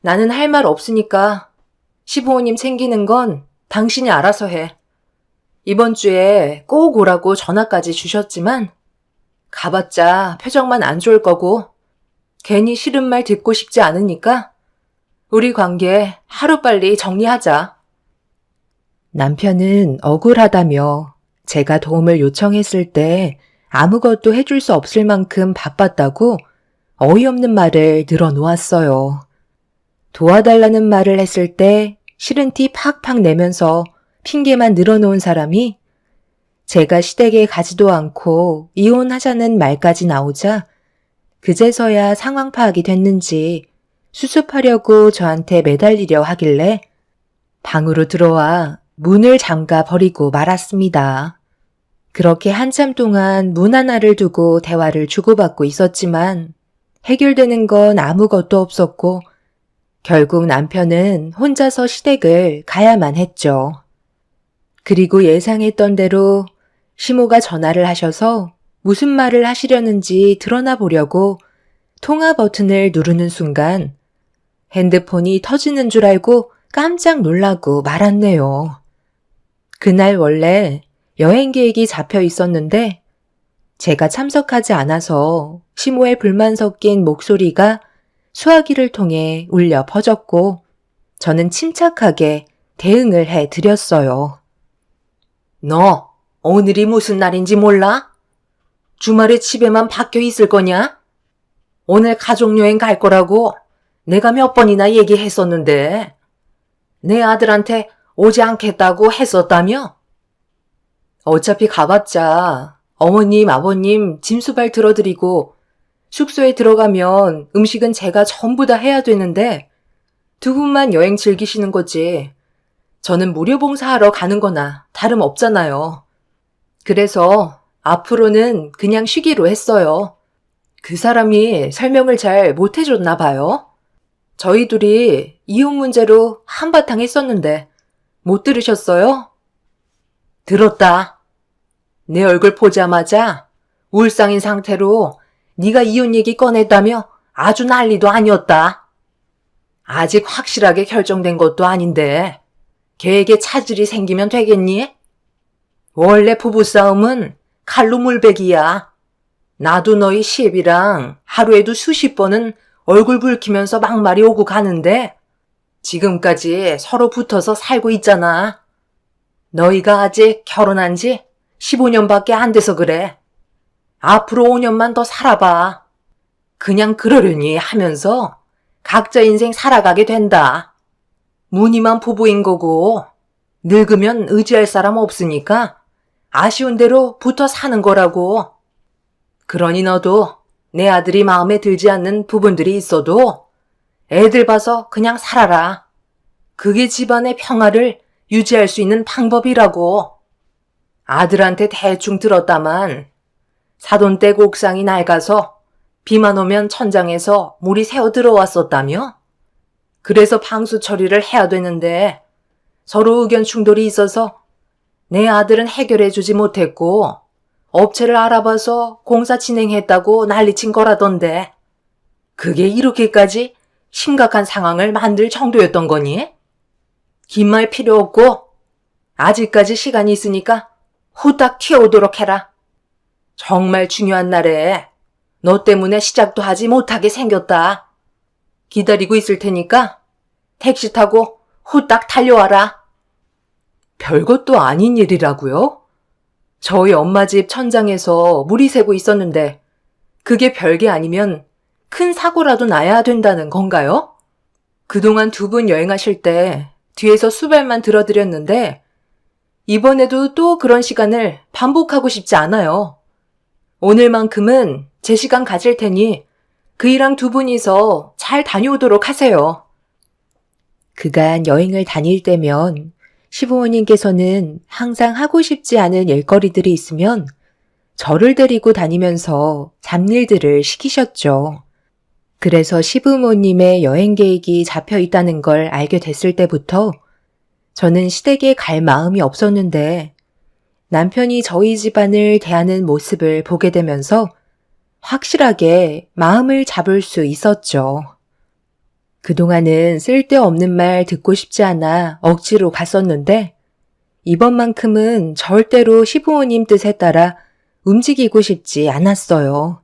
나는 할 말 없으니까 시부모님 챙기는 건 당신이 알아서 해. 이번 주에 꼭 오라고 전화까지 주셨지만 가봤자 표정만 안 좋을 거고 괜히 싫은 말 듣고 싶지 않으니까 우리 관계 하루빨리 정리하자. 남편은 억울하다며 제가 도움을 요청했을 때 아무것도 해줄 수 없을 만큼 바빴다고 어이없는 말을 늘어놓았어요. 도와달라는 말을 했을 때 싫은 티 팍팍 내면서 핑계만 늘어놓은 사람이 제가 시댁에 가지도 않고 이혼하자는 말까지 나오자 그제서야 상황 파악이 됐는지 수습하려고 저한테 매달리려 하길래 방으로 들어와 문을 잠가 버리고 말았습니다. 그렇게 한참 동안 문 하나를 두고 대화를 주고받고 있었지만 해결되는 건 아무것도 없었고 결국 남편은 혼자서 시댁을 가야만 했죠. 그리고 예상했던 대로 시모가 전화를 하셔서 무슨 말을 하시려는지 드러나 보려고 통화 버튼을 누르는 순간 핸드폰이 터지는 줄 알고 깜짝 놀라고 말았네요. 그날 원래 여행 계획이 잡혀 있었는데 제가 참석하지 않아서 시모의 불만 섞인 목소리가 수화기를 통해 울려 퍼졌고 저는 침착하게 대응을 해 드렸어요. 너 오늘이 무슨 날인지 몰라? 주말에 집에만 박혀 있을 거냐? 오늘 가족여행 갈 거라고 내가 몇 번이나 얘기했었는데 내 아들한테 오지 않겠다고 했었다며? 어차피 가봤자 어머님, 아버님 짐수발 들어드리고 숙소에 들어가면 음식은 제가 전부 다 해야 되는데 두 분만 여행 즐기시는 거지. 저는 무료 봉사하러 가는 거나 다름없잖아요. 그래서 앞으로는 그냥 쉬기로 했어요. 그 사람이 설명을 잘 못해줬나 봐요. 저희 둘이 이혼 문제로 한바탕 했었는데 못 들으셨어요? 들었다. 내 얼굴 보자마자 울상인 상태로 네가 이혼 얘기 꺼냈다며 아주 난리도 아니었다. 아직 확실하게 결정된 것도 아닌데 계획에 차질이 생기면 되겠니? 원래 부부싸움은 칼로 물베기야. 나도 너희 시애비랑 하루에도 수십 번은 얼굴 붉히면서 막말이 오고 가는데 지금까지 서로 붙어서 살고 있잖아. 너희가 아직 결혼한 지 15년밖에 안 돼서 그래. 앞으로 5년만 더 살아봐. 그냥 그러려니 하면서 각자 인생 살아가게 된다. 무늬만 부부인 거고 늙으면 의지할 사람 없으니까 아쉬운 대로 붙어 사는 거라고. 그러니 너도 내 아들이 마음에 들지 않는 부분들이 있어도 애들 봐서 그냥 살아라. 그게 집안의 평화를 유지할 수 있는 방법이라고. 아들한테 대충 들었다만 사돈댁 옥상이 낡아서 비만 오면 천장에서 물이 새어 들어왔었다며? 그래서 방수 처리를 해야 되는데 서로 의견 충돌이 있어서 내 아들은 해결해 주지 못했고 업체를 알아봐서 공사 진행했다고 난리친 거라던데 그게 이렇게까지 심각한 상황을 만들 정도였던 거니? 긴 말 필요 없고 아직까지 시간이 있으니까 후딱 튀어오도록 해라. 정말 중요한 날에 너 때문에 시작도 하지 못하게 생겼다. 기다리고 있을 테니까 택시 타고 후딱 달려와라. 별것도 아닌 일이라고요? 저희 엄마 집 천장에서 물이 새고 있었는데 그게 별게 아니면 큰 사고라도 나야 된다는 건가요? 그동안 두 분 여행하실 때 뒤에서 수발만 들어드렸는데 이번에도 또 그런 시간을 반복하고 싶지 않아요. 오늘만큼은 제 시간 가질 테니 그이랑 두 분이서 잘 다녀오도록 하세요. 그간 여행을 다닐 때면 시부모님께서는 항상 하고 싶지 않은 일거리들이 있으면 저를 데리고 다니면서 잡일들을 시키셨죠. 그래서 시부모님의 여행 계획이 잡혀 있다는 걸 알게 됐을 때부터 저는 시댁에 갈 마음이 없었는데 남편이 저희 집안을 대하는 모습을 보게 되면서 확실하게 마음을 잡을 수 있었죠. 그동안은 쓸데없는 말 듣고 싶지 않아 억지로 갔었는데 이번만큼은 절대로 시부모님 뜻에 따라 움직이고 싶지 않았어요.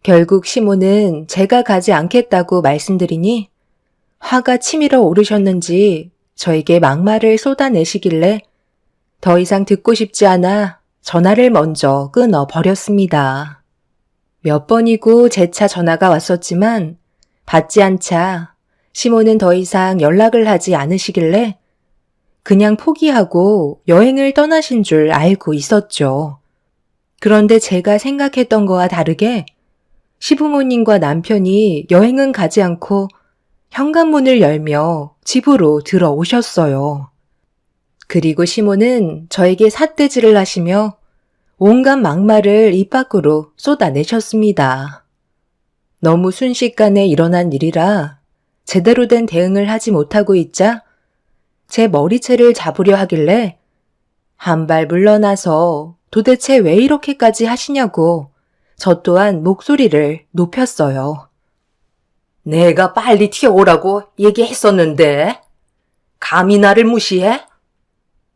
결국 시모는 제가 가지 않겠다고 말씀드리니 화가 치밀어 오르셨는지 저에게 막말을 쏟아내시길래 더 이상 듣고 싶지 않아 전화를 먼저 끊어버렸습니다. 몇 번이고 재차 전화가 왔었지만 받지 않자 시모는 더 이상 연락을 하지 않으시길래 그냥 포기하고 여행을 떠나신 줄 알고 있었죠. 그런데 제가 생각했던 거와 다르게 시부모님과 남편이 여행은 가지 않고 현관문을 열며 집으로 들어오셨어요. 그리고 시모는 저에게 삿대질을 하시며 온갖 막말을 입 밖으로 쏟아내셨습니다. 너무 순식간에 일어난 일이라 제대로 된 대응을 하지 못하고 있자 제 머리채를 잡으려 하길래 한 발 물러나서 도대체 왜 이렇게까지 하시냐고 저 또한 목소리를 높였어요. 내가 빨리 튀어오라고 얘기했었는데 감히 나를 무시해?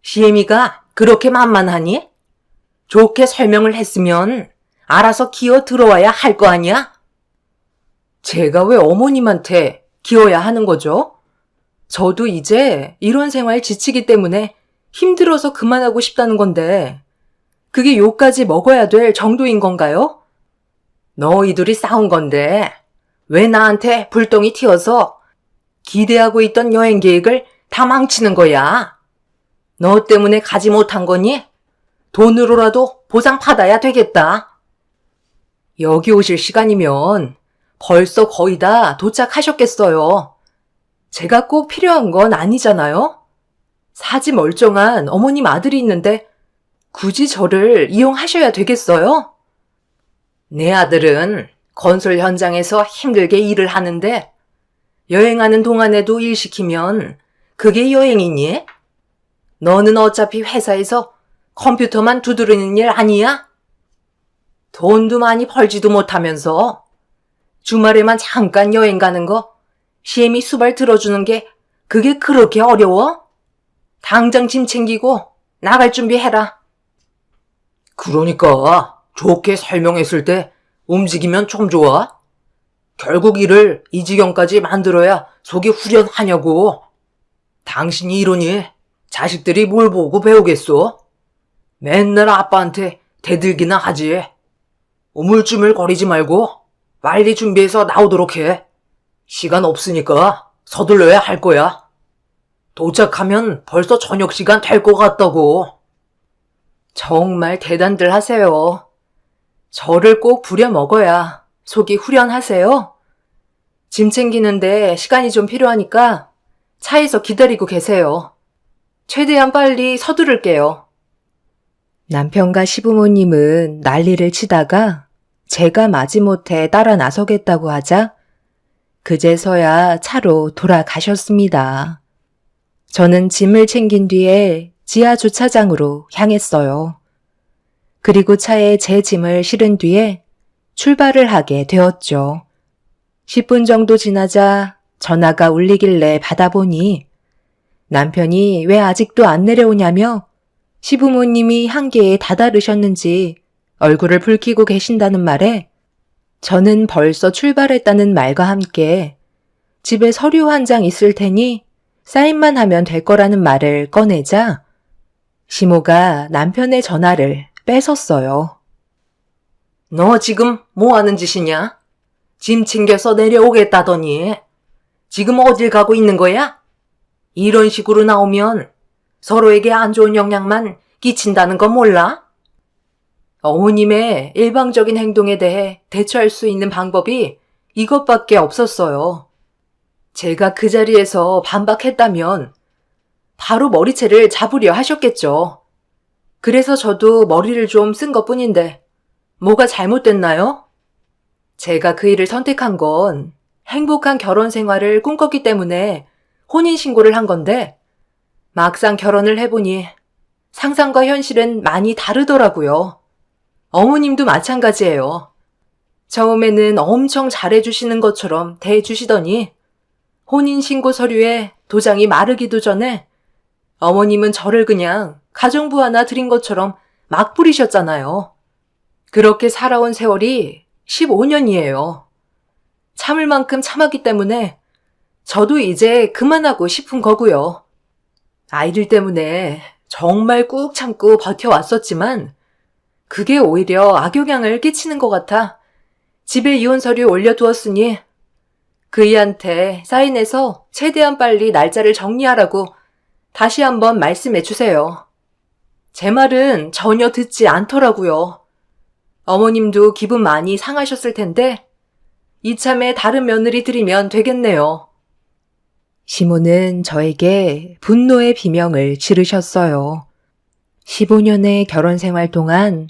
시애미가 그렇게 만만하니? 좋게 설명을 했으면 알아서 기어 들어와야 할 거 아니야? 제가 왜 어머님한테 기어야 하는 거죠? 저도 이제 이런 생활 지치기 때문에 힘들어서 그만하고 싶다는 건데 그게 욕까지 먹어야 될 정도인 건가요? 너희들이 싸운 건데 왜 나한테 불똥이 튀어서 기대하고 있던 여행 계획을 다 망치는 거야? 너 때문에 가지 못한 거니? 돈으로라도 보상 받아야 되겠다. 여기 오실 시간이면 벌써 거의 다 도착하셨겠어요. 제가 꼭 필요한 건 아니잖아요? 사지 멀쩡한 어머님 아들이 있는데 굳이 저를 이용하셔야 되겠어요? 내 아들은 건설 현장에서 힘들게 일을 하는데 여행하는 동안에도 일 시키면 그게 여행이니? 너는 어차피 회사에서 컴퓨터만 두드리는 일 아니야? 돈도 많이 벌지도 못하면서 주말에만 잠깐 여행 가는 거 시애미 수발 들어주는 게 그게 그렇게 어려워? 당장 짐 챙기고 나갈 준비해라. 그러니까 좋게 설명했을 때 움직이면 좀 좋아? 결국 일을 이 지경까지 만들어야 속이 후련하냐고. 당신이 이러니 자식들이 뭘 보고 배우겠어? 맨날 아빠한테 대들기나 하지. 우물쭈물거리지 말고 빨리 준비해서 나오도록 해. 시간 없으니까 서둘러야 할 거야. 도착하면 벌써 저녁 시간 될 것 같다고. 정말 대단들 하세요. 저를 꼭 부려먹어야 속이 후련하세요? 짐 챙기는데 시간이 좀 필요하니까 차에서 기다리고 계세요. 최대한 빨리 서두를게요. 남편과 시부모님은 난리를 치다가 제가 마지못해 따라 나서겠다고 하자 그제서야 차로 돌아가셨습니다. 저는 짐을 챙긴 뒤에 지하 주차장으로 향했어요. 그리고 차에 제 짐을 실은 뒤에 출발을 하게 되었죠. 10분 정도 지나자 전화가 울리길래 받아보니 남편이 왜 아직도 안 내려오냐며 시부모님이 한계에 다다르셨는지 얼굴을 붉히고 계신다는 말에 저는 벌써 출발했다는 말과 함께 집에 서류 한 장 있을 테니 사인만 하면 될 거라는 말을 꺼내자 시모가 남편의 전화를 뺏었어요. 너 지금 뭐 하는 짓이냐? 짐 챙겨서 내려오겠다더니 지금 어딜 가고 있는 거야? 이런 식으로 나오면 서로에게 안 좋은 영향만 끼친다는 건 몰라? 어머님의 일방적인 행동에 대해 대처할 수 있는 방법이 이것밖에 없었어요. 제가 그 자리에서 반박했다면 바로 머리채를 잡으려 하셨겠죠. 그래서 저도 머리를 좀 쓴 것뿐인데 뭐가 잘못됐나요? 제가 그 일을 선택한 건 행복한 결혼 생활을 꿈꿨기 때문에 혼인신고를 한 건데 막상 결혼을 해보니 상상과 현실은 많이 다르더라고요. 어머님도 마찬가지예요. 처음에는 엄청 잘해주시는 것처럼 대해주시더니 혼인신고 서류에 도장이 마르기도 전에 어머님은 저를 그냥 가정부 하나 드린 것처럼 막 부리셨잖아요. 그렇게 살아온 세월이 15년이에요. 참을 만큼 참았기 때문에 저도 이제 그만하고 싶은 거고요. 아이들 때문에 정말 꾹 참고 버텨왔었지만 그게 오히려 악영향을 끼치는 것 같아 집에 이혼 서류 올려두었으니 그이한테 사인해서 최대한 빨리 날짜를 정리하라고 다시 한번 말씀해 주세요. 제 말은 전혀 듣지 않더라고요. 어머님도 기분 많이 상하셨을 텐데 이참에 다른 며느리 드리면 되겠네요. 시모는 저에게 분노의 비명을 지르셨어요. 15년의 결혼 생활 동안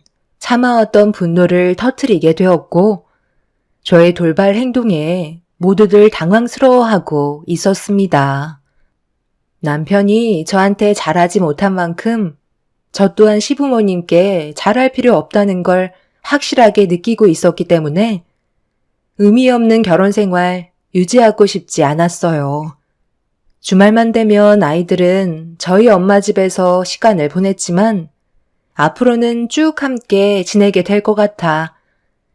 참아왔던 분노를 터뜨리게 되었고, 저의 돌발 행동에 모두들 당황스러워하고 있었습니다. 남편이 저한테 잘하지 못한 만큼 저 또한 시부모님께 잘할 필요 없다는 걸 확실하게 느끼고 있었기 때문에 의미 없는 결혼 생활 유지하고 싶지 않았어요. 주말만 되면 아이들은 저희 엄마 집에서 시간을 보냈지만 앞으로는 쭉 함께 지내게 될 것 같아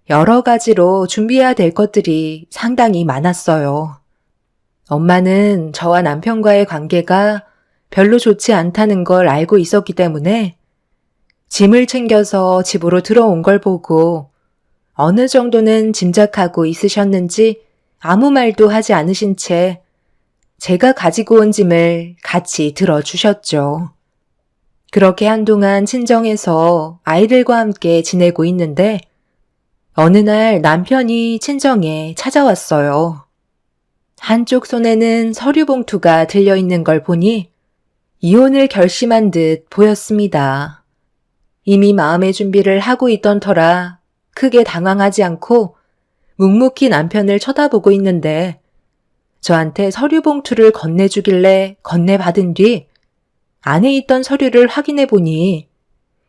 여러 가지로 준비해야 될 것들이 상당히 많았어요. 엄마는 저와 남편과의 관계가 별로 좋지 않다는 걸 알고 있었기 때문에 짐을 챙겨서 집으로 들어온 걸 보고 어느 정도는 짐작하고 있으셨는지 아무 말도 하지 않으신 채 제가 가지고 온 짐을 같이 들어주셨죠. 그렇게 한동안 친정에서 아이들과 함께 지내고 있는데 어느 날 남편이 친정에 찾아왔어요. 한쪽 손에는 서류 봉투가 들려있는 걸 보니 이혼을 결심한 듯 보였습니다. 이미 마음의 준비를 하고 있던 터라 크게 당황하지 않고 묵묵히 남편을 쳐다보고 있는데 저한테 서류 봉투를 건네주길래 건네받은 뒤 안에 있던 서류를 확인해 보니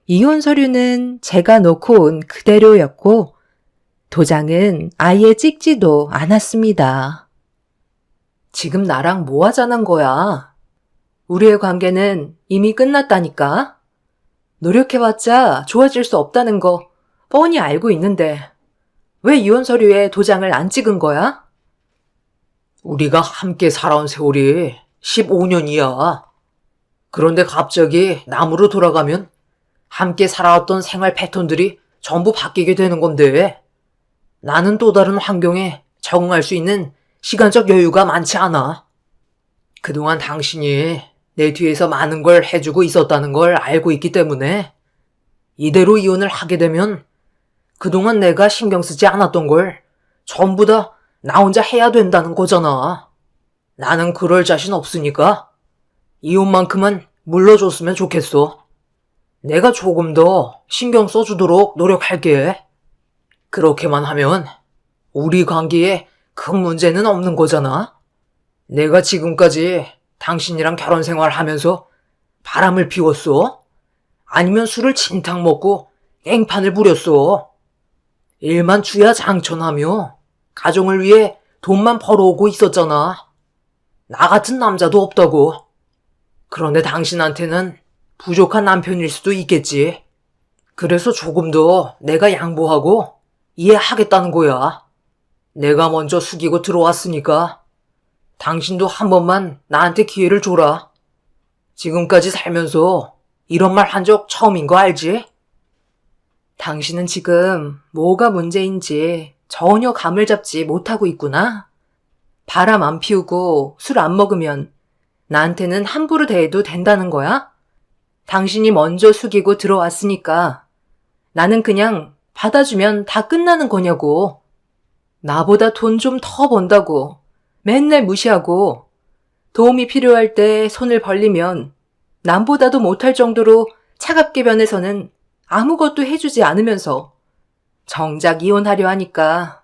이혼 서류는 제가 놓고 온 그대로였고 도장은 아예 찍지도 않았습니다. 지금 나랑 뭐 하자는 거야? 우리의 관계는 이미 끝났다니까? 노력해봤자 좋아질 수 없다는 거 뻔히 알고 있는데 왜 이혼 서류에 도장을 안 찍은 거야? 우리가 함께 살아온 세월이 15년이야. 그런데 갑자기 남으로 돌아가면 함께 살아왔던 생활 패턴들이 전부 바뀌게 되는 건데 나는 또 다른 환경에 적응할 수 있는 시간적 여유가 많지 않아. 그동안 당신이 내 뒤에서 많은 걸 해주고 있었다는 걸 알고 있기 때문에 이대로 이혼을 하게 되면 그동안 내가 신경 쓰지 않았던 걸 전부 다 나 혼자 해야 된다는 거잖아. 나는 그럴 자신 없으니까 이혼만큼은 물러줬으면 좋겠어. 내가 조금 더 신경 써주도록 노력할게. 그렇게만 하면 우리 관계에 큰 문제는 없는 거잖아. 내가 지금까지 당신이랑 결혼 생활하면서 바람을 피웠어? 아니면 술을 진탕 먹고 깽판을 부렸어? 일만 주야장천하며 가정을 위해 돈만 벌어오고 있었잖아. 나 같은 남자도 없다고. 그런데 당신한테는 부족한 남편일 수도 있겠지. 그래서 조금 더 내가 양보하고 이해하겠다는 거야. 내가 먼저 숙이고 들어왔으니까 당신도 한 번만 나한테 기회를 줘라. 지금까지 살면서 이런 말 한 적 처음인 거 알지? 당신은 지금 뭐가 문제인지 전혀 감을 잡지 못하고 있구나. 바람 안 피우고 술 안 먹으면 나한테는 함부로 대해도 된다는 거야? 당신이 먼저 숙이고 들어왔으니까 나는 그냥 받아주면 다 끝나는 거냐고. 나보다 돈 좀 더 번다고 맨날 무시하고 도움이 필요할 때 손을 벌리면 남보다도 못할 정도로 차갑게 변해서는 아무것도 해주지 않으면서 정작 이혼하려 하니까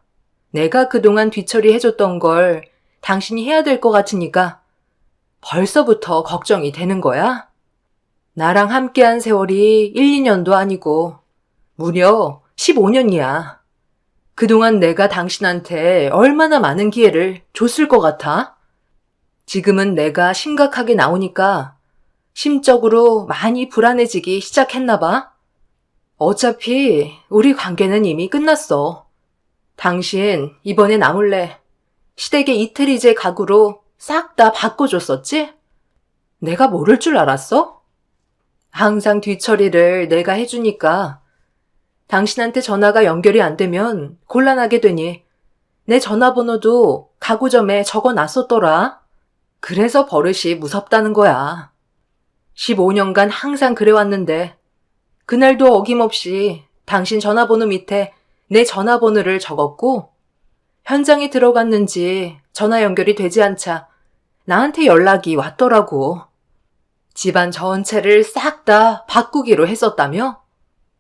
내가 그동안 뒤처리 해줬던 걸 당신이 해야 될 것 같으니까 벌써부터 걱정이 되는 거야? 나랑 함께한 세월이 1, 2년도 아니고 무려 15년이야. 그동안 내가 당신한테 얼마나 많은 기회를 줬을 것 같아? 지금은 내가 심각하게 나오니까 심적으로 많이 불안해지기 시작했나 봐. 어차피 우리 관계는 이미 끝났어. 당신 이번에 나 몰래 시댁의 이태리제 가구로 싹 다 바꿔줬었지? 내가 모를 줄 알았어? 항상 뒤처리를 내가 해주니까 당신한테 전화가 연결이 안 되면 곤란하게 되니 내 전화번호도 가구점에 적어놨었더라. 그래서 버릇이 무섭다는 거야. 15년간 항상 그래왔는데 그날도 어김없이 당신 전화번호 밑에 내 전화번호를 적었고 현장에 들어갔는지 전화 연결이 되지 않자 나한테 연락이 왔더라고. 집안 전체를 싹 다 바꾸기로 했었다며?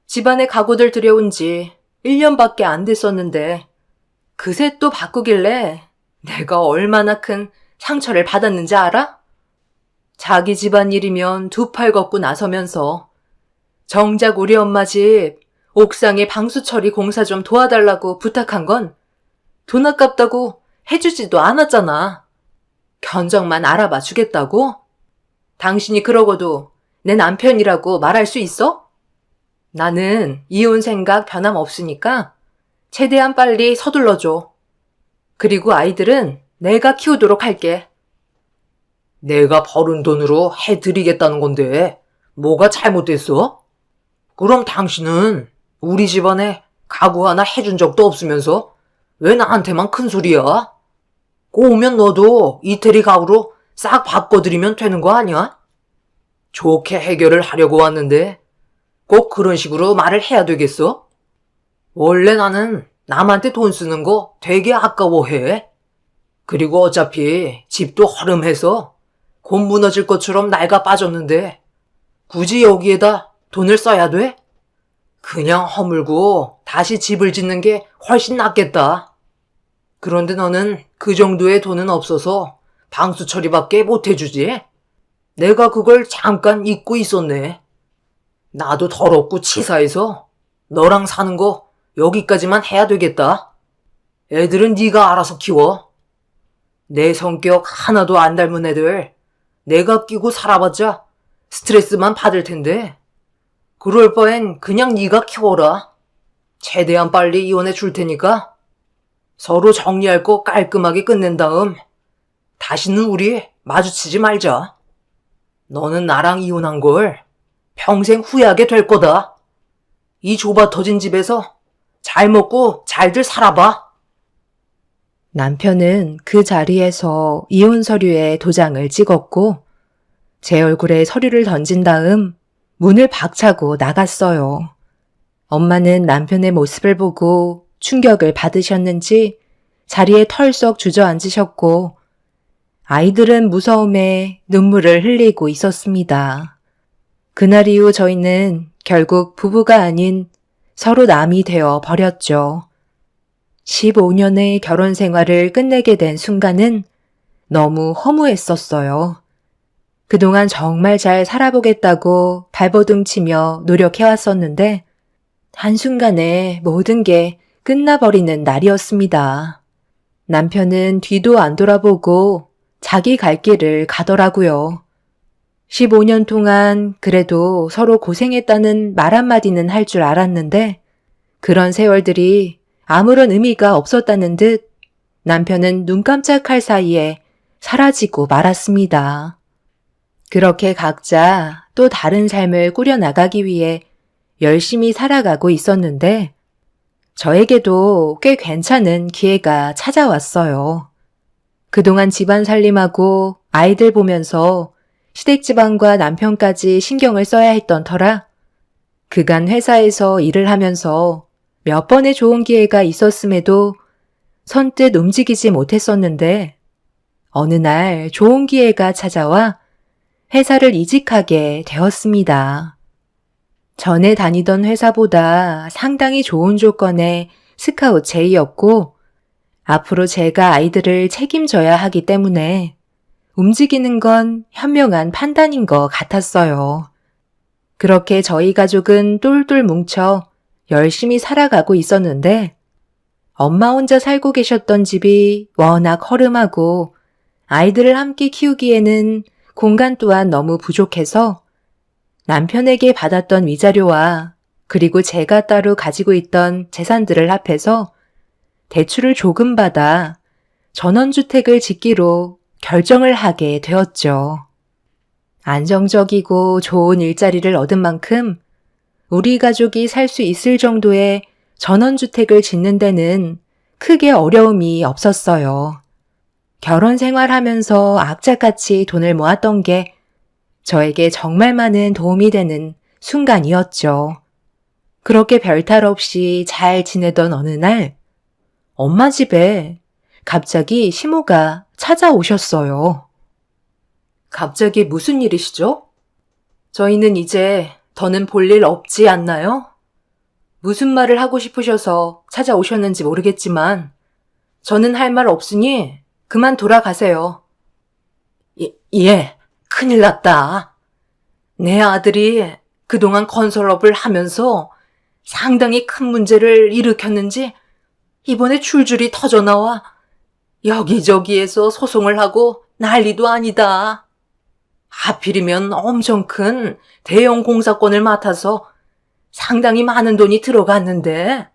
집안에 가구들 들여온 지 1년밖에 안 됐었는데 그새 또 바꾸길래 내가 얼마나 큰 상처를 받았는지 알아? 자기 집안 일이면 두 팔 걷고 나서면서 정작 우리 엄마 집 옥상에 방수 처리 공사 좀 도와달라고 부탁한 건 돈 아깝다고 해주지도 않았잖아. 견적만 알아봐 주겠다고? 당신이 그러고도 내 남편이라고 말할 수 있어? 나는 이혼 생각 변함없으니까 최대한 빨리 서둘러줘. 그리고 아이들은 내가 키우도록 할게. 내가 벌은 돈으로 해드리겠다는 건데 뭐가 잘못됐어? 그럼 당신은 우리 집안에 가구 하나 해준 적도 없으면서 왜 나한테만 큰 소리야? 꼬우면 너도 이태리 가구로 싹 바꿔드리면 되는 거 아니야? 좋게 해결을 하려고 왔는데 꼭 그런 식으로 말을 해야 되겠어? 원래 나는 남한테 돈 쓰는 거 되게 아까워해. 그리고 어차피 집도 허름해서 곧 무너질 것처럼 낡아 빠졌는데 굳이 여기에다 돈을 써야 돼? 그냥 허물고 다시 집을 짓는 게 훨씬 낫겠다. 그런데 너는 그 정도의 돈은 없어서 방수 처리밖에 못 해주지? 내가 그걸 잠깐 잊고 있었네. 나도 더럽고 치사해서 너랑 사는 거 여기까지만 해야 되겠다. 애들은 네가 알아서 키워. 내 성격 하나도 안 닮은 애들 내가 끼고 살아봤자 스트레스만 받을 텐데 그럴 바엔 그냥 네가 키워라. 최대한 빨리 이혼해 줄 테니까 서로 정리할 거 깔끔하게 끝낸 다음 다시는 우리 마주치지 말자. 너는 나랑 이혼한 걸 평생 후회하게 될 거다. 이 좁아 터진 집에서 잘 먹고 잘들 살아봐. 남편은 그 자리에서 이혼 서류에 도장을 찍었고 제 얼굴에 서류를 던진 다음 문을 박차고 나갔어요. 엄마는 남편의 모습을 보고 충격을 받으셨는지 자리에 털썩 주저앉으셨고 아이들은 무서움에 눈물을 흘리고 있었습니다. 그날 이후 저희는 결국 부부가 아닌 서로 남이 되어 버렸죠. 15년의 결혼 생활을 끝내게 된 순간은 너무 허무했었어요. 그동안 정말 잘 살아보겠다고 발버둥치며 노력해왔었는데 한순간에 모든 게 끝나버리는 날이었습니다. 남편은 뒤도 안 돌아보고 자기 갈 길을 가더라고요. 15년 동안 그래도 서로 고생했다는 말 한마디는 할 줄 알았는데 그런 세월들이 아무런 의미가 없었다는 듯 남편은 눈 깜짝할 사이에 사라지고 말았습니다. 그렇게 각자 또 다른 삶을 꾸려나가기 위해 열심히 살아가고 있었는데 저에게도 꽤 괜찮은 기회가 찾아왔어요. 그동안 집안 살림하고 아이들 보면서 시댁집안과 남편까지 신경을 써야 했던 터라 그간 회사에서 일을 하면서 몇 번의 좋은 기회가 있었음에도 선뜻 움직이지 못했었는데 어느 날 좋은 기회가 찾아와 회사를 이직하게 되었습니다. 전에 다니던 회사보다 상당히 좋은 조건의 스카웃 제의였고 앞으로 제가 아이들을 책임져야 하기 때문에 움직이는 건 현명한 판단인 것 같았어요. 그렇게 저희 가족은 똘똘 뭉쳐 열심히 살아가고 있었는데 엄마 혼자 살고 계셨던 집이 워낙 허름하고 아이들을 함께 키우기에는 공간 또한 너무 부족해서 남편에게 받았던 위자료와 그리고 제가 따로 가지고 있던 재산들을 합해서 대출을 조금 받아 전원주택을 짓기로 결정을 하게 되었죠. 안정적이고 좋은 일자리를 얻은 만큼 우리 가족이 살 수 있을 정도의 전원주택을 짓는 데는 크게 어려움이 없었어요. 결혼 생활하면서 악착같이 돈을 모았던 게 저에게 정말 많은 도움이 되는 순간이었죠. 그렇게 별탈 없이 잘 지내던 어느 날 엄마 집에 갑자기 시모가 찾아오셨어요. 갑자기 무슨 일이시죠? 저희는 이제 더는 볼 일 없지 않나요? 무슨 말을 하고 싶으셔서 찾아오셨는지 모르겠지만 저는 할 말 없으니 그만 돌아가세요. 예, 큰일 났다. 내 아들이 그동안 건설업을 하면서 상당히 큰 문제를 일으켰는지 이번에 줄줄이 터져나와 여기저기에서 소송을 하고 난리도 아니다. 하필이면 엄청 큰 대형 공사권을 맡아서 상당히 많은 돈이 들어갔는데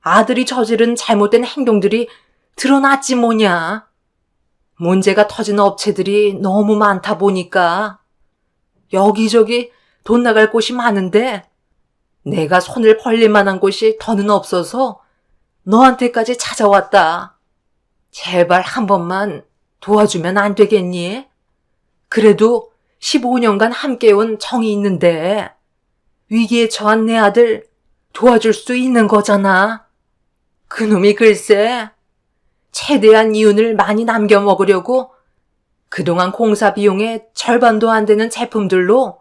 아들이 저지른 잘못된 행동들이 드러났지 뭐냐. 문제가 터진 업체들이 너무 많다 보니까 여기저기 돈 나갈 곳이 많은데 내가 손을 벌릴 만한 곳이 더는 없어서 너한테까지 찾아왔다. 제발 한 번만 도와주면 안 되겠니? 그래도 15년간 함께 온 정이 있는데 위기에 처한 내 아들 도와줄 수 있는 거잖아. 그놈이 글쎄 최대한 이윤을 많이 남겨 먹으려고 그동안 공사 비용의 절반도 안 되는 제품들로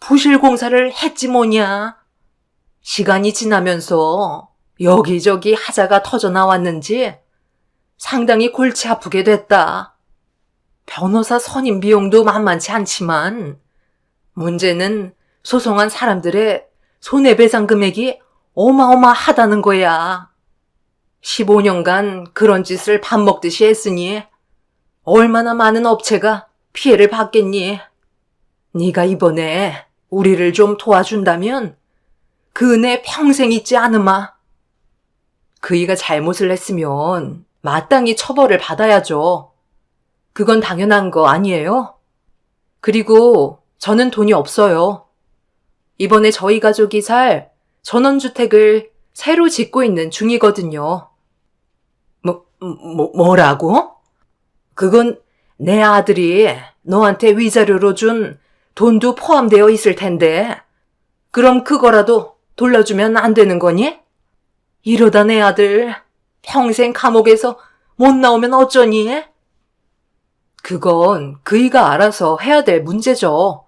부실 공사를 했지 뭐냐. 시간이 지나면서 여기저기 하자가 터져 나왔는지 상당히 골치 아프게 됐다. 변호사 선임 비용도 만만치 않지만 문제는 소송한 사람들의 손해배상 금액이 어마어마하다는 거야. 15년간 그런 짓을 밥 먹듯이 했으니 얼마나 많은 업체가 피해를 받겠니? 네가 이번에 우리를 좀 도와준다면 그 은혜 평생 잊지 않으마. 그이가 잘못을 했으면 마땅히 처벌을 받아야죠. 그건 당연한 거 아니에요? 그리고 저는 돈이 없어요. 이번에 저희 가족이 살 전원주택을 새로 짓고 있는 중이거든요. 뭐라고? 그건 내 아들이 너한테 위자료로 준 돈도 포함되어 있을 텐데 그럼 그거라도 돌려주면 안 되는 거니? 이러다 내 아들 평생 감옥에서 못 나오면 어쩌니? 그건 그이가 알아서 해야 될 문제죠.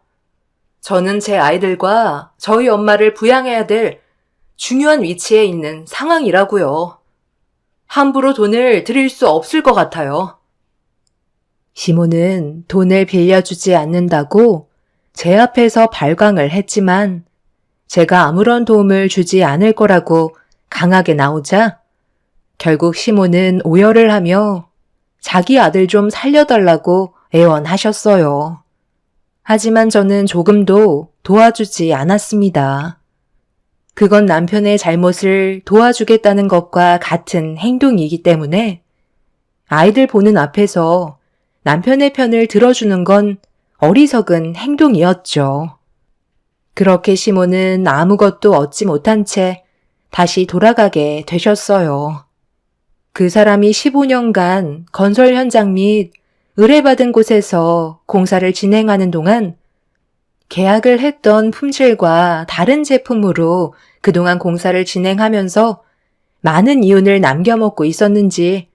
저는 제 아이들과 저희 엄마를 부양해야 될 중요한 위치에 있는 상황이라고요. 함부로 돈을 드릴 수 없을 것 같아요. 시몬은 돈을 빌려주지 않는다고 제 앞에서 발광을 했지만 제가 아무런 도움을 주지 않을 거라고 강하게 나오자 결국 시몬은 오열을 하며 자기 아들 좀 살려달라고 애원하셨어요. 하지만 저는 조금도 도와주지 않았습니다. 그건 남편의 잘못을 도와주겠다는 것과 같은 행동이기 때문에 아이들 보는 앞에서 남편의 편을 들어주는 건 어리석은 행동이었죠. 그렇게 시몬은 아무것도 얻지 못한 채 다시 돌아가게 되셨어요. 그 사람이 15년간 건설 현장 및 의뢰받은 곳에서 공사를 진행하는 동안 계약을 했던 품질과 다른 제품으로 그동안 공사를 진행하면서 많은 이윤을 남겨먹고 있었는지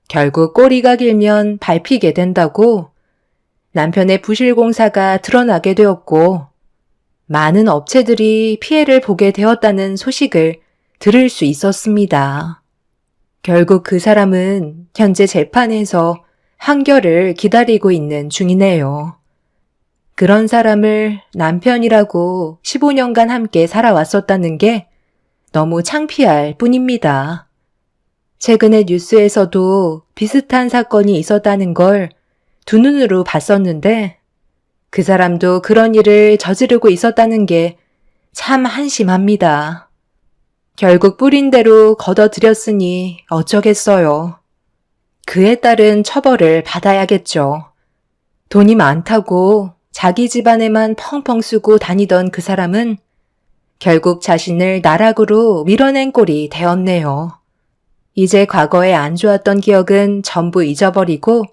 결국 꼬리가 길면 밟히게 된다고 남편의 부실 공사가 드러나게 되었고 많은 업체들이 피해를 보게 되었다는 소식을 들을 수 있었습니다. 결국 그 사람은 현재 재판에서 판결을 기다리고 있는 중이네요. 그런 사람을 남편이라고 15년간 함께 살아왔었다는 게 너무 창피할 뿐입니다. 최근에 뉴스에서도 비슷한 사건이 있었다는 걸 두 눈으로 봤었는데 그 사람도 그런 일을 저지르고 있었다는 게 참 한심합니다. 결국 뿌린 대로 걷어들였으니 어쩌겠어요. 그에 따른 처벌을 받아야겠죠. 돈이 많다고 자기 집안에만 펑펑 쓰고 다니던 그 사람은 결국 자신을 나락으로 밀어낸 꼴이 되었네요. 이제 과거에 안 좋았던 기억은 전부 잊어버리고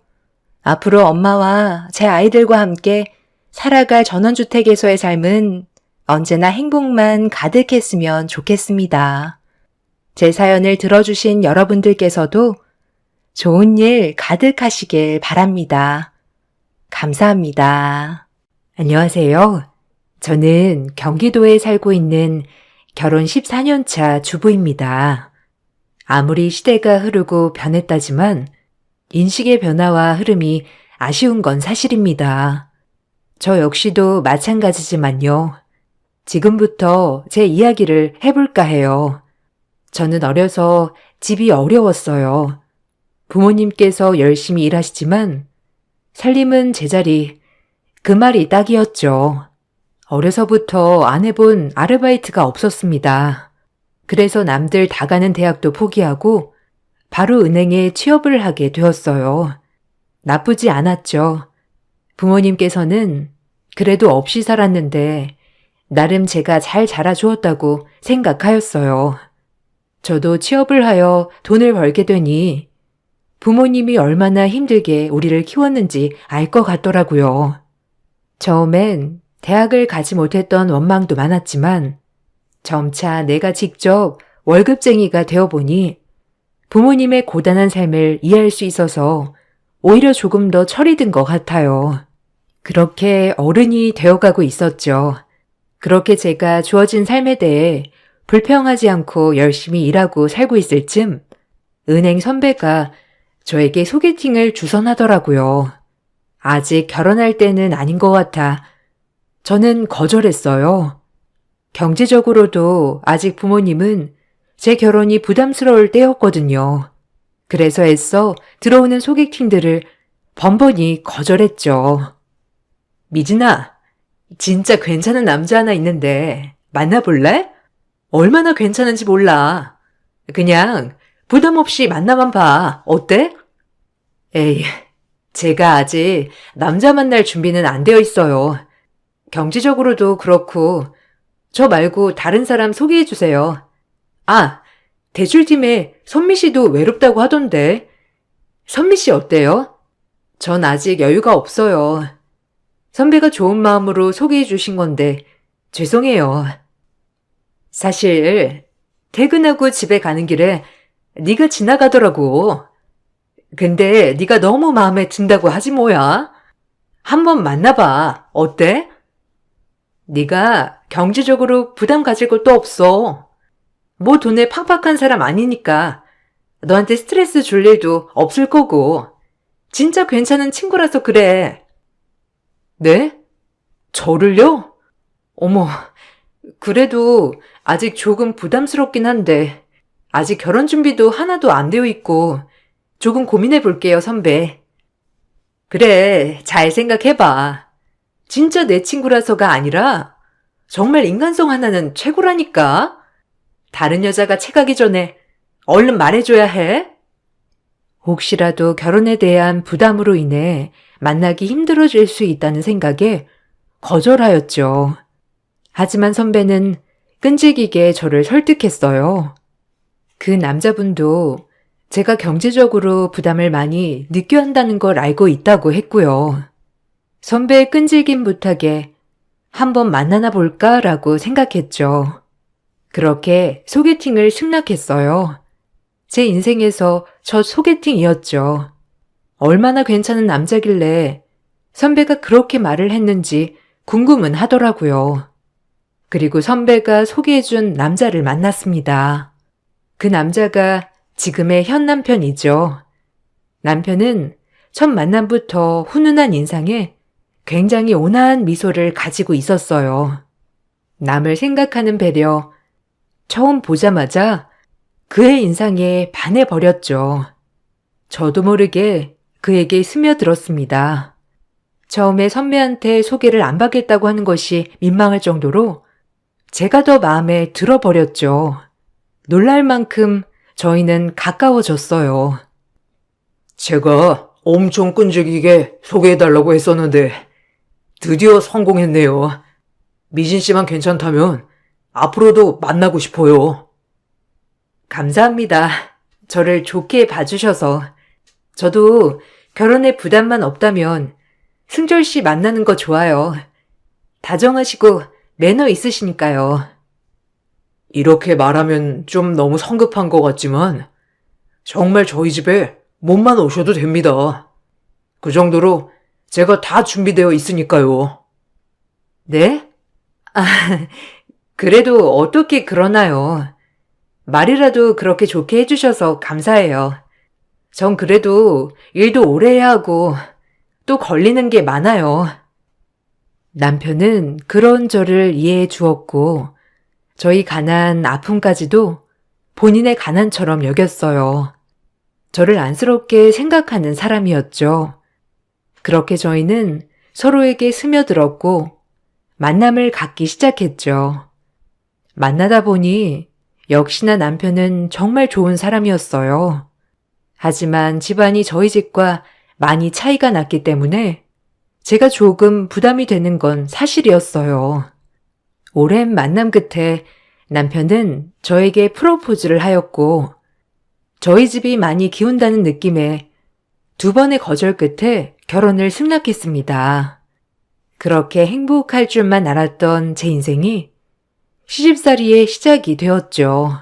앞으로 엄마와 제 아이들과 함께 살아갈 전원주택에서의 삶은 언제나 행복만 가득했으면 좋겠습니다. 제 사연을 들어주신 여러분들께서도 좋은 일 가득하시길 바랍니다. 감사합니다. 안녕하세요. 저는 경기도에 살고 있는 결혼 14년 차 주부입니다. 아무리 시대가 흐르고 변했다지만 인식의 변화와 흐름이 아쉬운 건 사실입니다. 저 역시도 마찬가지지만요. 지금부터 제 이야기를 해볼까 해요. 저는 어려서 집이 어려웠어요. 부모님께서 열심히 일하시지만 살림은 제자리, 그 말이 딱이었죠. 어려서부터 안 해본 아르바이트가 없었습니다. 그래서 남들 다 가는 대학도 포기하고 바로 은행에 취업을 하게 되었어요. 나쁘지 않았죠. 부모님께서는 그래도 없이 살았는데 나름 제가 잘 자라주었다고 생각하였어요. 저도 취업을 하여 돈을 벌게 되니 부모님이 얼마나 힘들게 우리를 키웠는지 알 것 같더라고요. 처음엔 대학을 가지 못했던 원망도 많았지만 점차 내가 직접 월급쟁이가 되어보니 부모님의 고단한 삶을 이해할 수 있어서 오히려 조금 더 철이 든 것 같아요. 그렇게 어른이 되어가고 있었죠. 그렇게 제가 주어진 삶에 대해 불평하지 않고 열심히 일하고 살고 있을 쯤 은행 선배가 저에게 소개팅을 주선하더라고요. 아직 결혼할 때는 아닌 것 같아 저는 거절했어요. 경제적으로도 아직 부모님은 제 결혼이 부담스러울 때였거든요. 그래서 애써 들어오는 소개팅들을 번번이 거절했죠. 미진아, 진짜 괜찮은 남자 하나 있는데 만나볼래? 얼마나 괜찮은지 몰라. 그냥 부담 없이 만나만 봐. 어때? 에이, 제가 아직 남자 만날 준비는 안 되어 있어요. 경제적으로도 그렇고 저 말고 다른 사람 소개해 주세요. 아, 대출팀에 선미 씨도 외롭다고 하던데. 선미 씨 어때요? 전 아직 여유가 없어요. 선배가 좋은 마음으로 소개해 주신 건데 죄송해요. 사실 퇴근하고 집에 가는 길에 네가 지나가더라고. 근데 네가 너무 마음에 든다고 하지 뭐야. 한번 만나봐. 어때? 네가 경제적으로 부담 가질 것도 없어. 뭐 돈에 팍팍한 사람 아니니까 너한테 스트레스 줄 일도 없을 거고 진짜 괜찮은 친구라서 그래. 네? 저를요? 어머, 그래도 아직 조금 부담스럽긴 한데 아직 결혼 준비도 하나도 안 되어 있고 조금 고민해 볼게요, 선배. 그래, 잘 생각해봐. 진짜 내 친구라서가 아니라 정말 인간성 하나는 최고라니까. 다른 여자가 채가기 전에 얼른 말해줘야 해. 혹시라도 결혼에 대한 부담으로 인해 만나기 힘들어질 수 있다는 생각에 거절하였죠. 하지만 선배는 끈질기게 저를 설득했어요. 그 남자분도 제가 경제적으로 부담을 많이 느껴야 한다는 걸 알고 있다고 했고요. 선배의 끈질긴 부탁에 한번 만나나 볼까라고 생각했죠. 그렇게 소개팅을 승낙했어요. 제 인생에서 첫 소개팅이었죠. 얼마나 괜찮은 남자길래 선배가 그렇게 말을 했는지 궁금은 하더라고요. 그리고 선배가 소개해준 남자를 만났습니다. 그 남자가 지금의 현 남편이죠. 남편은 첫 만남부터 훈훈한 인상에 굉장히 온화한 미소를 가지고 있었어요. 남을 생각하는 배려, 처음 보자마자 그의 인상에 반해버렸죠. 저도 모르게 그에게 스며들었습니다. 처음에 선배한테 소개를 안 받겠다고 하는 것이 민망할 정도로 제가 더 마음에 들어버렸죠. 놀랄 만큼 저희는 가까워졌어요. 제가 엄청 끈질기게 소개해달라고 했었는데 드디어 성공했네요. 미진 씨만 괜찮다면 앞으로도 만나고 싶어요. 감사합니다. 저를 좋게 봐주셔서. 저도 결혼에 부담만 없다면 승철 씨 만나는 거 좋아요. 다정하시고 매너 있으시니까요. 이렇게 말하면 좀 너무 성급한 것 같지만 정말 저희 집에 몸만 오셔도 됩니다. 그 정도로 제가 다 준비되어 있으니까요. 네? 아, 그래도 어떻게 그러나요? 말이라도 그렇게 좋게 해주셔서 감사해요. 전 그래도 일도 오래 해야 하고 또 걸리는 게 많아요. 남편은 그런 저를 이해해 주었고 저희 가난 아픔까지도 본인의 가난처럼 여겼어요. 저를 안쓰럽게 생각하는 사람이었죠. 그렇게 저희는 서로에게 스며들었고 만남을 갖기 시작했죠. 만나다 보니 역시나 남편은 정말 좋은 사람이었어요. 하지만 집안이 저희 집과 많이 차이가 났기 때문에 제가 조금 부담이 되는 건 사실이었어요. 오랜 만남 끝에 남편은 저에게 프로포즈를 하였고 저희 집이 많이 기운다는 느낌에 2번의 거절 끝에 결혼을 승낙했습니다. 그렇게 행복할 줄만 알았던 제 인생이 시집살이의 시작이 되었죠.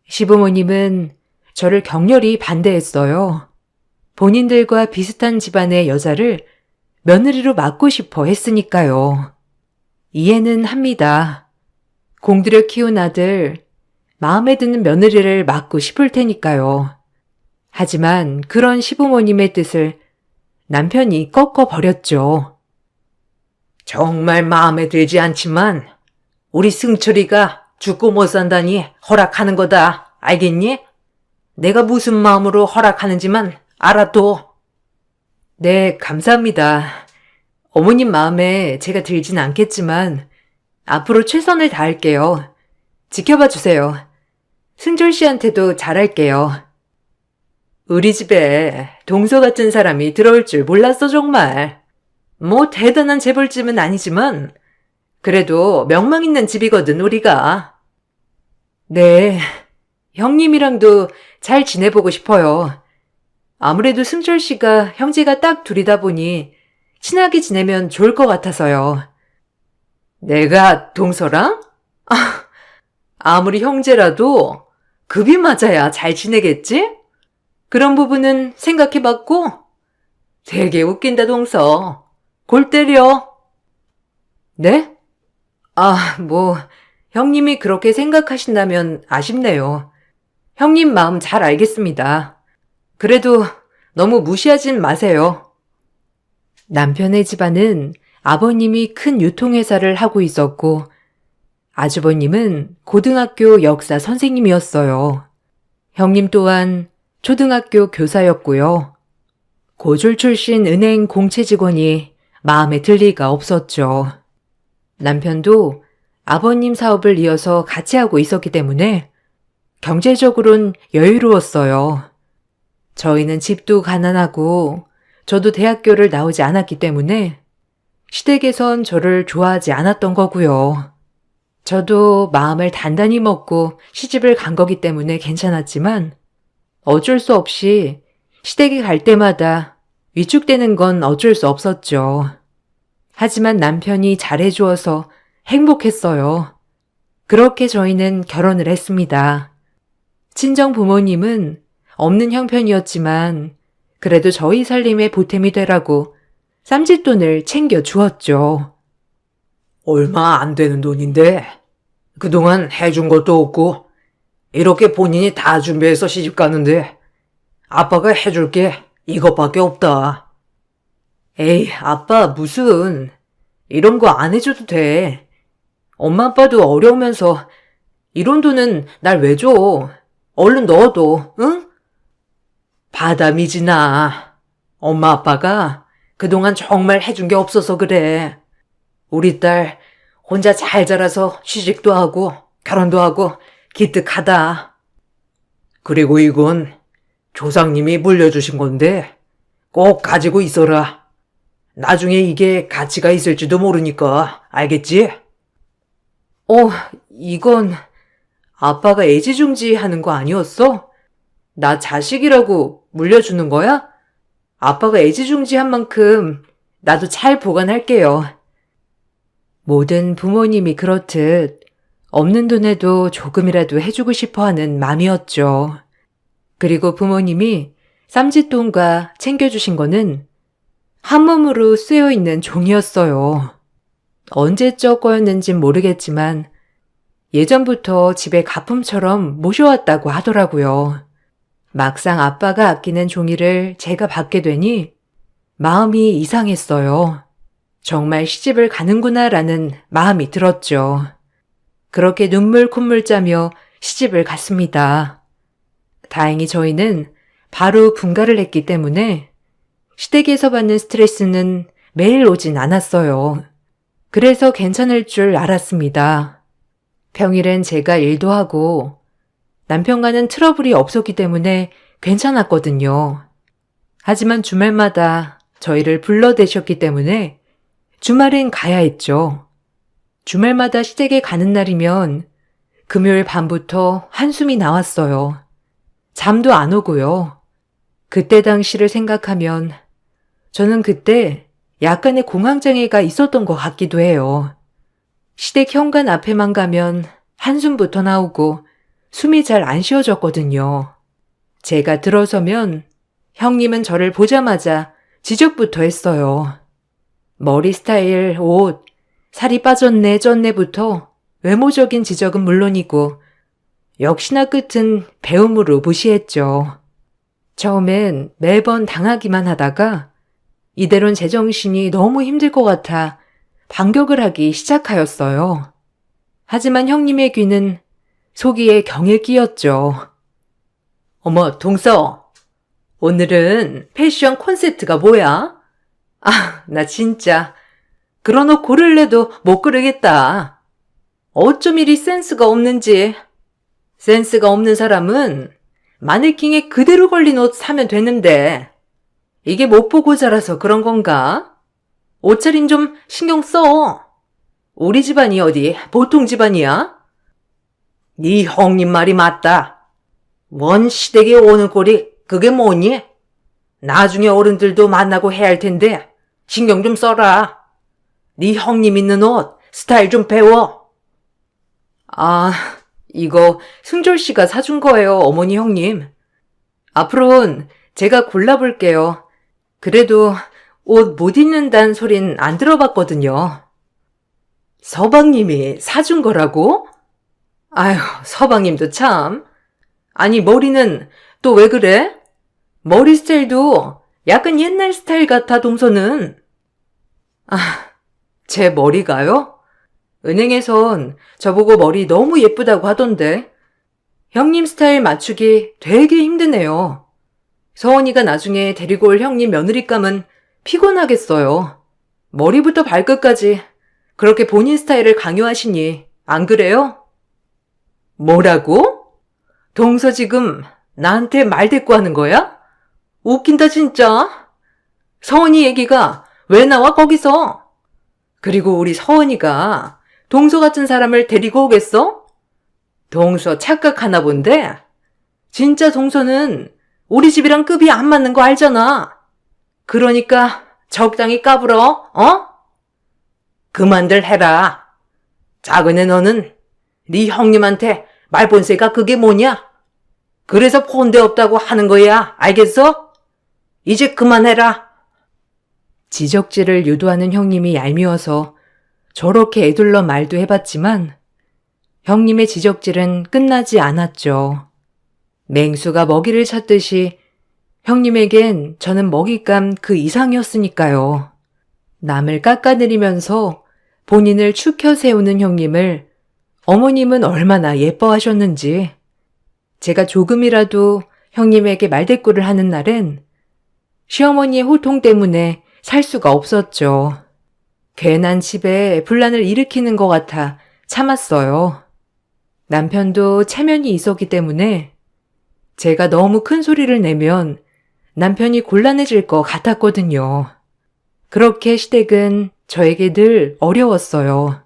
시부모님은 저를 격렬히 반대했어요. 본인들과 비슷한 집안의 여자를 며느리로 맡고 싶어 했으니까요. 이해는 합니다. 공들여 키운 아들, 마음에 드는 며느리를 맡고 싶을 테니까요. 하지만 그런 시부모님의 뜻을 남편이 꺾어버렸죠. 정말 마음에 들지 않지만 우리 승철이가 죽고 못 산다니 허락하는 거다. 알겠니? 내가 무슨 마음으로 허락하는지만 알아둬. 네, 감사합니다. 어머님 마음에 제가 들진 않겠지만 앞으로 최선을 다할게요. 지켜봐 주세요. 승철 씨한테도 잘할게요. 우리 집에 동서 같은 사람이 들어올 줄 몰랐어 정말. 뭐 대단한 재벌집은 아니지만 그래도 명망 있는 집이거든 우리가. 네, 형님이랑도 잘 지내보고 싶어요. 아무래도 승철 씨가 형제가 딱 둘이다 보니 친하게 지내면 좋을 것 같아서요. 내가 동서랑? 아무리 형제라도 급이 맞아야 잘 지내겠지? 그런 부분은 생각해봤고? 되게 웃긴다 동서. 골 때려. 네? 형님이 그렇게 생각하신다면 아쉽네요. 형님 마음 잘 알겠습니다. 그래도 너무 무시하진 마세요. 남편의 집안은 아버님이 큰 유통회사를 하고 있었고 아주버님은 고등학교 역사 선생님이었어요. 형님 또한 초등학교 교사였고요. 고졸 출신 은행 공채 직원이 마음에 들 리가 없었죠. 남편도 아버님 사업을 이어서 같이 하고 있었기 때문에 경제적으론 여유로웠어요. 저희는 집도 가난하고 저도 대학교를 나오지 않았기 때문에 시댁에선 저를 좋아하지 않았던 거고요. 저도 마음을 단단히 먹고 시집을 간 거기 때문에 괜찮았지만 어쩔 수 없이 시댁에 갈 때마다 위축되는 건 어쩔 수 없었죠. 하지만 남편이 잘해주어서 행복했어요. 그렇게 저희는 결혼을 했습니다. 친정 부모님은 없는 형편이었지만 그래도 저희 살림에 보탬이 되라고 쌈짓돈을 챙겨 주었죠. 얼마 안 되는 돈인데 그동안 해준 것도 없고 이렇게 본인이 다 준비해서 시집 가는데 아빠가 해줄 게 이것밖에 없다. 에이, 아빠 무슨 이런 거 안 해줘도 돼. 엄마 아빠도 어려우면서 이런 돈은 날 왜 줘? 얼른 넣어둬, 응? 받아 미진아. 엄마 아빠가 그동안 정말 해준 게 없어서 그래. 우리 딸 혼자 잘 자라서 취직도 하고 결혼도 하고 기특하다. 그리고 이건 조상님이 물려주신 건데 꼭 가지고 있어라. 나중에 이게 가치가 있을지도 모르니까 알겠지? 이건 아빠가 애지중지 하는 거 아니었어? 나 자식이라고 물려주는 거야? 아빠가 애지중지 한 만큼 나도 잘 보관할게요. 모든 부모님이 그렇듯 없는 돈에도 조금이라도 해주고 싶어 하는 맘이었죠. 그리고 부모님이 쌈짓돈과 챙겨주신 거는 한 몸으로 쓰여있는 종이었어요. 언제적 거였는진 모르겠지만 예전부터 집에 가품처럼 모셔왔다고 하더라고요. 막상 아빠가 아끼는 종이를 제가 받게 되니 마음이 이상했어요. 정말 시집을 가는구나라는 마음이 들었죠. 그렇게 눈물 콧물 짜며 시집을 갔습니다. 다행히 저희는 바로 분가를 했기 때문에 시댁에서 받는 스트레스는 매일 오진 않았어요. 그래서 괜찮을 줄 알았습니다. 평일엔 제가 일도 하고 남편과는 트러블이 없었기 때문에 괜찮았거든요. 하지만 주말마다 저희를 불러대셨기 때문에 주말엔 가야 했죠. 주말마다 시댁에 가는 날이면 금요일 밤부터 한숨이 나왔어요. 잠도 안 오고요. 그때 당시를 생각하면 저는 그때 약간의 공황장애가 있었던 것 같기도 해요. 시댁 현관 앞에만 가면 한숨부터 나오고 숨이 잘 안 쉬어졌거든요. 제가 들어서면 형님은 저를 보자마자 지적부터 했어요. 머리 스타일, 옷, 살이 빠졌네, 쪘네부터 외모적인 지적은 물론이고 역시나 끝은 배움으로 무시했죠. 처음엔 매번 당하기만 하다가 이대로는 제정신이 너무 힘들 것 같아 반격을 하기 시작하였어요. 하지만 형님의 귀는 소기에 경에 끼었죠. 어머, 동서. 오늘은 패션 콘셉트가 뭐야? 아, 나 진짜 그런 옷 고를래도 못 고르겠다. 어쩜 이리 센스가 없는지. 센스가 없는 사람은 마네킹에 그대로 걸린 옷 사면 되는데 이게 못 보고 자라서 그런 건가? 옷차림 좀 신경 써. 우리 집안이 어디 보통 집안이야? 네 형님 말이 맞다. 원 시댁에 오는 꼴이 그게 뭐니? 나중에 어른들도 만나고 해야 할 텐데 신경 좀 써라. 네 형님 입는 옷 스타일 좀 배워. 아, 이거 승졸 씨가 사준 거예요, 어머니 형님. 앞으로는 제가 골라볼게요. 그래도 옷 못 입는다는 소린 안 들어봤거든요. 서방님이 사준 거라고? 아휴, 서방님도 참. 아니, 머리는 또 왜 그래? 머리 스타일도 약간 옛날 스타일 같아, 동서는. 아, 제 머리가요? 은행에선 저보고 머리 너무 예쁘다고 하던데. 형님 스타일 맞추기 되게 힘드네요. 서원이가 나중에 데리고 올 형님 며느리감은 피곤하겠어요. 머리부터 발끝까지 그렇게 본인 스타일을 강요하시니 안 그래요? 뭐라고? 동서 지금 나한테 말 대꾸 하는 거야? 웃긴다 진짜. 서원이 얘기가 왜 나와 거기서? 그리고 우리 서원이가 동서 같은 사람을 데리고 오겠어? 동서 착각하나 본데? 진짜 동서는 우리 집이랑 급이 안 맞는 거 알잖아. 그러니까 적당히 까불어, 어? 그만들 해라. 작은 애 너는 네 형님한테 말본세가 그게 뭐냐? 그래서 폰대 없다고 하는 거야, 알겠어? 이제 그만해라. 지적질을 유도하는 형님이 얄미워서 저렇게 애둘러 말도 해봤지만 형님의 지적질은 끝나지 않았죠. 맹수가 먹이를 찾듯이 형님에겐 저는 먹잇감 그 이상이었으니까요. 남을 깎아내리면서 본인을 추켜 세우는 형님을 어머님은 얼마나 예뻐하셨는지. 제가 조금이라도 형님에게 말대꾸를 하는 날엔 시어머니의 호통 때문에 살 수가 없었죠. 괜한 집에 분란을 일으키는 것 같아 참았어요. 남편도 체면이 있었기 때문에 제가 너무 큰 소리를 내면 남편이 곤란해질 것 같았거든요. 그렇게 시댁은 저에게 늘 어려웠어요.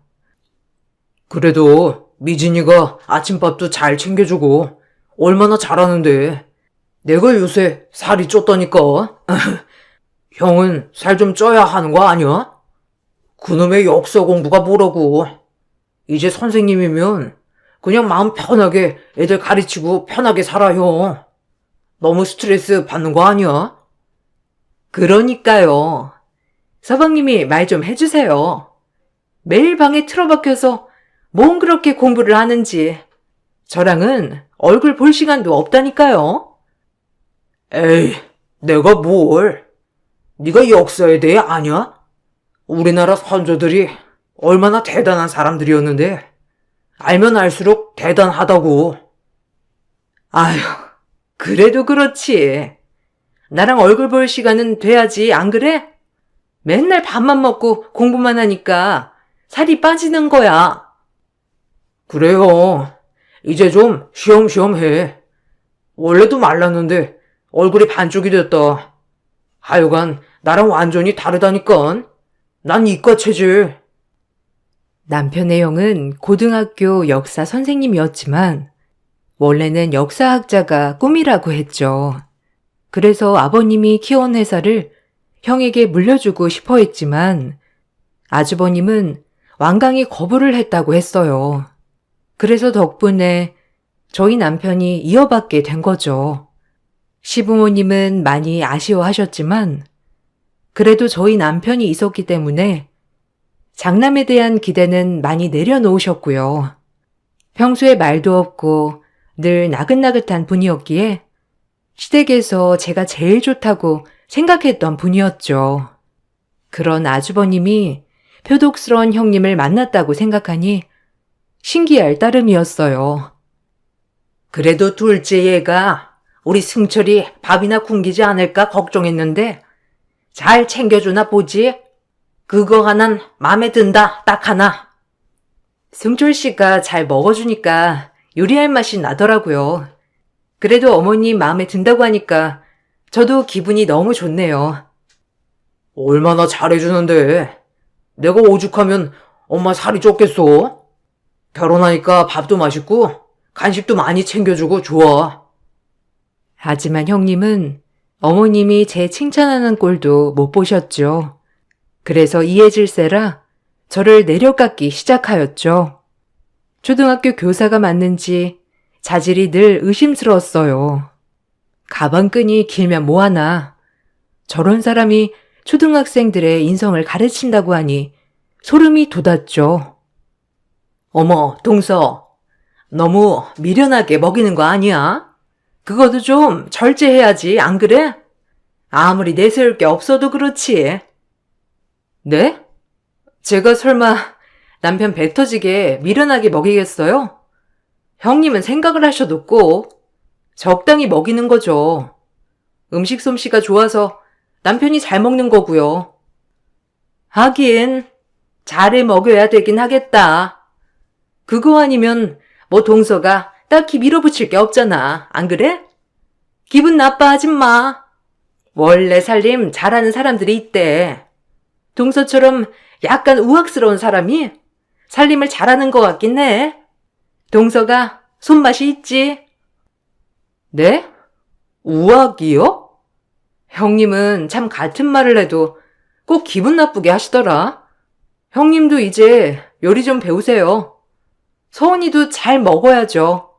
그래도 미진이가 아침밥도 잘 챙겨주고 얼마나 잘하는데. 내가 요새 살이 쪘다니까. 형은 살 좀 쪄야 하는 거 아니야? 그놈의 역사 공부가 뭐라고. 이제 선생님이면 그냥 마음 편하게 애들 가르치고 편하게 살아요. 너무 스트레스 받는 거 아니야? 그러니까요. 서방님이 말 좀 해주세요. 매일 방에 틀어박혀서 뭔 그렇게 공부를 하는지. 저랑은 얼굴 볼 시간도 없다니까요. 에이, 내가 뭘. 네가 역사에 대해 아냐? 우리나라 선조들이 얼마나 대단한 사람들이었는데 알면 알수록 대단하다고. 아휴, 그래도 그렇지. 나랑 얼굴 볼 시간은 돼야지, 안 그래? 맨날 밥만 먹고 공부만 하니까 살이 빠지는 거야. 그래요. 이제 좀 쉬엄쉬엄 해. 원래도 말랐는데 얼굴이 반쪽이 됐다. 하여간 나랑 완전히 다르다니깐. 난 이과 체질. 남편의 형은 고등학교 역사 선생님이었지만 원래는 역사학자가 꿈이라고 했죠. 그래서 아버님이 키워온 회사를 형에게 물려주고 싶어 했지만 아주버님은 완강히 거부를 했다고 했어요. 그래서 덕분에 저희 남편이 이어받게 된 거죠. 시부모님은 많이 아쉬워하셨지만 그래도 저희 남편이 있었기 때문에 장남에 대한 기대는 많이 내려놓으셨고요. 평소에 말도 없고 늘 나긋나긋한 분이었기에 시댁에서 제가 제일 좋다고 생각했던 분이었죠. 그런 아주버님이 표독스러운 형님을 만났다고 생각하니 신기할 따름이었어요. 그래도 둘째 얘가 우리 승철이 밥이나 굶기지 않을까 걱정했는데 잘 챙겨주나 보지? 그거 하나는 마음에 든다, 딱 하나. 승철 씨가 잘 먹어주니까 요리할 맛이 나더라고요. 그래도 어머님 마음에 든다고 하니까 저도 기분이 너무 좋네요. 얼마나 잘해주는데. 내가 오죽하면 엄마 살이 쪘겠어? 결혼하니까 밥도 맛있고 간식도 많이 챙겨주고 좋아. 하지만 형님은 어머님이 제 칭찬하는 꼴도 못 보셨죠. 그래서 이해질세라 저를 내려깎기 시작하였죠. 초등학교 교사가 맞는지 자질이 늘 의심스러웠어요. 가방끈이 길면 뭐하나. 저런 사람이 초등학생들의 인성을 가르친다고 하니 소름이 돋았죠. 어머, 동서. 너무 미련하게 먹이는 거 아니야? 그것도 좀 절제해야지, 안 그래? 아무리 내세울 게 없어도 그렇지. 네? 제가 설마 남편 배 터지게 미련하게 먹이겠어요? 형님은 생각을 하셔도 꼭 적당히 먹이는 거죠. 음식 솜씨가 좋아서 남편이 잘 먹는 거고요. 하긴 잘해 먹여야 되긴 하겠다. 그거 아니면 뭐 동서가 딱히 밀어붙일 게 없잖아. 안 그래? 기분 나빠하지 마. 원래 살림 잘하는 사람들이 있대. 동서처럼 약간 우악스러운 사람이 살림을 잘하는 것 같긴 해. 동서가 손맛이 있지. 네? 우악이요? 형님은 참 같은 말을 해도 꼭 기분 나쁘게 하시더라. 형님도 이제 요리 좀 배우세요. 서은이도 잘 먹어야죠.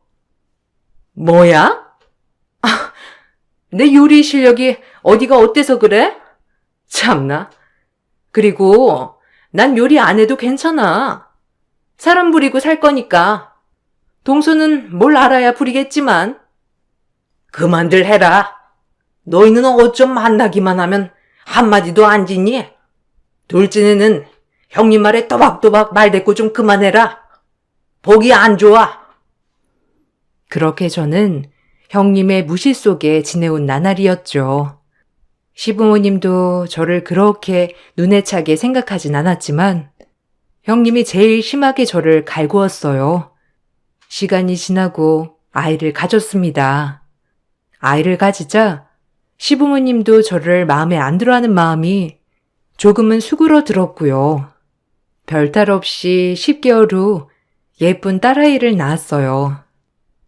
뭐야? 내 요리 실력이 어디가 어때서 그래? 참나. 그리고 난 요리 안 해도 괜찮아. 사람 부리고 살 거니까. 동서는 뭘 알아야 부리겠지만. 그만들 해라. 너희는 어쩜 만나기만 하면 한마디도 안 지니? 둘째는 형님 말에 또박또박 말대꾸 좀 그만해라. 보기 안 좋아. 그렇게 저는 형님의 무시 속에 지내온 나날이었죠. 시부모님도 저를 그렇게 눈에 차게 생각하진 않았지만 형님이 제일 심하게 저를 갈구었어요. 시간이 지나고 아이를 가졌습니다. 아이를 가지자 시부모님도 저를 마음에 안 들어하는 마음이 조금은 수그러들었고요. 별탈 없이 10개월 후 예쁜 딸아이를 낳았어요.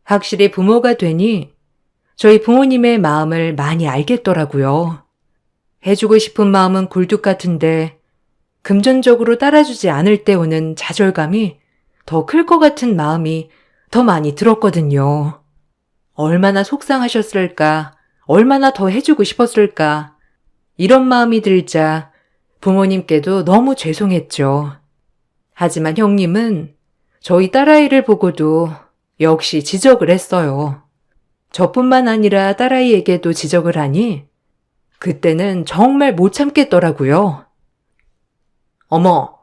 확실히 부모가 되니 저희 부모님의 마음을 많이 알겠더라고요. 해주고 싶은 마음은 굴뚝 같은데 금전적으로 따라주지 않을 때 오는 좌절감이 더 클 것 같은 마음이 더 많이 들었거든요. 얼마나 속상하셨을까, 얼마나 더 해주고 싶었을까, 이런 마음이 들자 부모님께도 너무 죄송했죠. 하지만 형님은 저희 딸아이를 보고도 역시 지적을 했어요. 저뿐만 아니라 딸아이에게도 지적을 하니 그때는 정말 못 참겠더라고요. 어머,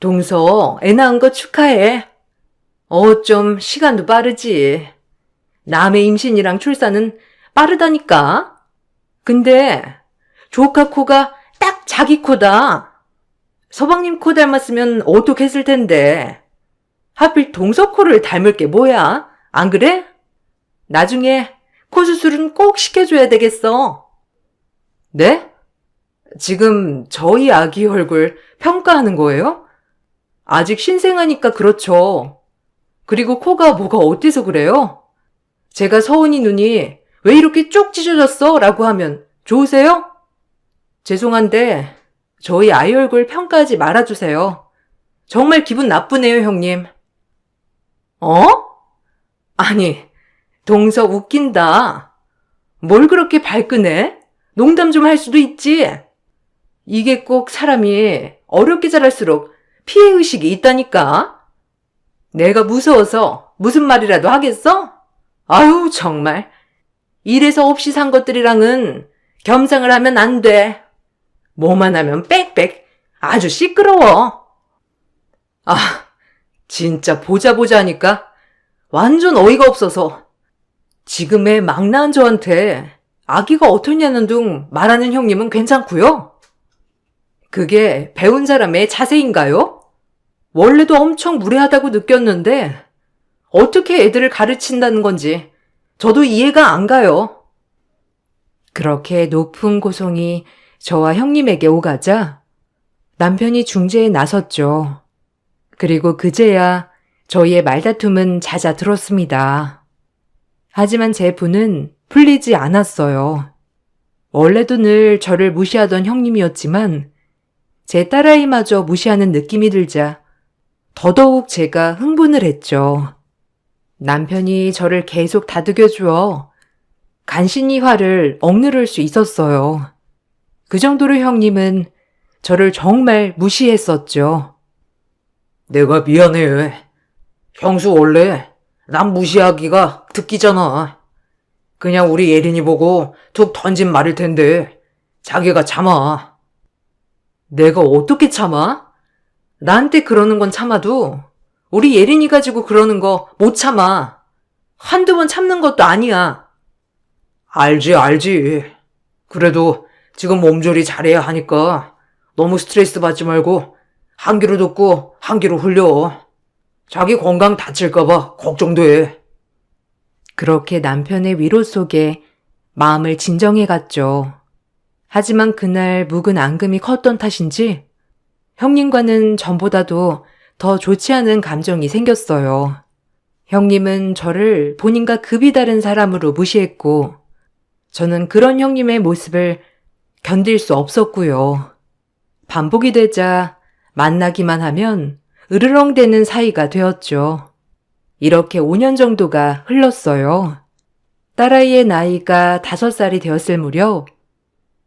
동서 애 낳은 거 축하해. 좀 시간도 빠르지. 남의 임신이랑 출산은 빠르다니까. 근데 조카 코가 딱 자기 코다. 서방님 코 닮았으면 어떡했을 텐데. 하필 동서 코를 닮을 게 뭐야? 안 그래? 나중에 코 수술은 꼭 시켜줘야 되겠어. 네? 지금 저희 아기 얼굴 평가하는 거예요? 아직 신생아니까 그렇죠. 그리고 코가 뭐가 어때서 그래요? 제가 서은이 눈이 왜 이렇게 쭉 찢어졌어? 라고 하면 좋으세요? 죄송한데 저희 아이 얼굴 평가하지 말아주세요. 정말 기분 나쁘네요, 형님. 아니, 동서 웃긴다. 뭘 그렇게 발끈해? 농담 좀 할 수도 있지. 이게 꼭 사람이 어렵게 자랄수록 피해의식이 있다니까. 내가 무서워서 무슨 말이라도 하겠어? 아유, 정말. 이래서 없이 산 것들이랑은 겸상을 하면 안 돼. 뭐만 하면 빽빽 아주 시끄러워. 아, 진짜 보자 하니까 완전 어이가 없어서 지금의 막 낳은 저한테 아기가 어떠냐는 둥 말하는 형님은 괜찮고요. 그게 배운 사람의 자세인가요? 원래도 엄청 무례하다고 느꼈는데 어떻게 애들을 가르친다는 건지 저도 이해가 안 가요. 그렇게 높은 고성이 저와 형님에게 오가자 남편이 중재에 나섰죠. 그리고 그제야 저희의 말다툼은 잦아들었습니다. 하지만 제 분은 풀리지 않았어요. 원래도 늘 저를 무시하던 형님이었지만 제 딸아이마저 무시하는 느낌이 들자 더더욱 제가 흥분을 했죠. 남편이 저를 계속 다독여 주어 간신히 화를 억누를 수 있었어요. 그 정도로 형님은 저를 정말 무시했었죠. 내가 미안해. 형수 원래 남 무시하기가 득기잖아. 그냥 우리 예린이 보고 툭 던진 말일 텐데 자기가 참아. 내가 어떻게 참아? 나한테 그러는 건 참아도 우리 예린이 가지고 그러는 거 못 참아. 한두 번 참는 것도 아니야. 알지. 그래도 지금 몸조리 잘해야 하니까 너무 스트레스 받지 말고 한 귀로 듣고 한 귀로 흘려. 자기 건강 다칠까봐 걱정돼. 그렇게 남편의 위로 속에 마음을 진정해 갔죠. 하지만 그날 묵은 앙금이 컸던 탓인지 형님과는 전보다도 더 좋지 않은 감정이 생겼어요. 형님은 저를 본인과 급이 다른 사람으로 무시했고 저는 그런 형님의 모습을 견딜 수 없었고요. 반복이 되자 만나기만 하면 으르렁대는 사이가 되었죠. 이렇게 5년 정도가 흘렀어요. 딸아이의 나이가 5살이 되었을 무렵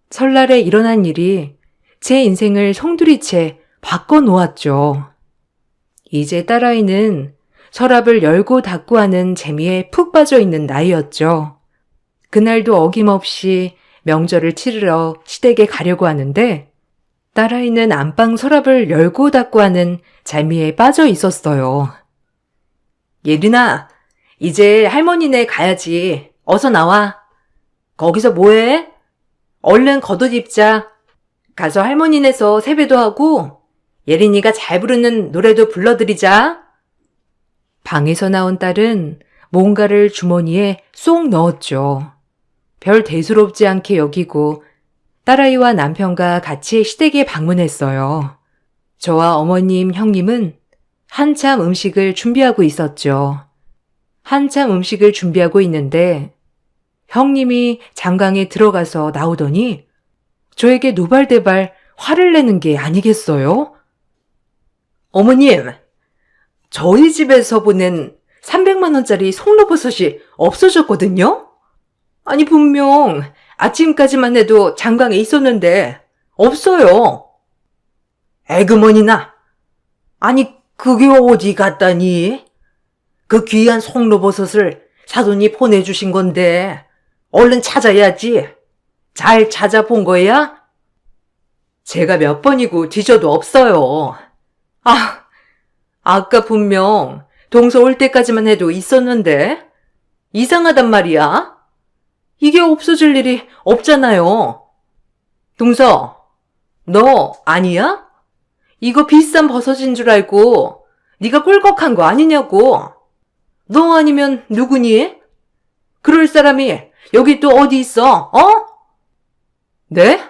설날에 일어난 일이 제 인생을 송두리째 바꿔놓았죠. 이제 딸아이는 서랍을 열고 닫고 하는 재미에 푹 빠져 있는 나이였죠. 그날도 어김없이 명절을 치르러 시댁에 가려고 하는데 딸아이는 안방 서랍을 열고 닫고 하는 재미에 빠져 있었어요. 예린아, 이제 할머니네 가야지. 어서 나와. 거기서 뭐해? 얼른 겉옷 입자. 가서 할머니네서 세배도 하고 예린이가 잘 부르는 노래도 불러드리자. 방에서 나온 딸은 뭔가를 주머니에 쏙 넣었죠. 별 대수롭지 않게 여기고 딸아이와 남편과 같이 시댁에 방문했어요. 저와 어머님, 형님은 한참 음식을 준비하고 있었죠. 한참 음식을 준비하고 있는데 형님이 장강에 들어가서 나오더니 저에게 노발대발 화를 내는 게 아니겠어요? 어머님, 저희 집에서 보낸 300만 원짜리 송로버섯이 없어졌거든요? 아니 분명 아침까지만 해도 장강에 있었는데 없어요. 에그머니나. 아니 그게 어디 갔다니? 그 귀한 송로버섯을 사돈이 보내주신 건데 얼른 찾아야지. 잘 찾아본 거야? 제가 몇 번이고 뒤져도 없어요. 아, 아까 분명 동서 올 때까지만 해도 있었는데 이상하단 말이야. 이게 없어질 일이 없잖아요. 동서, 너 아니야? 이거 비싼 버섯인 줄 알고 네가 꿀꺽한 거 아니냐고. 너 아니면 누구니? 그럴 사람이 여기 또 어디 있어? 어? 네?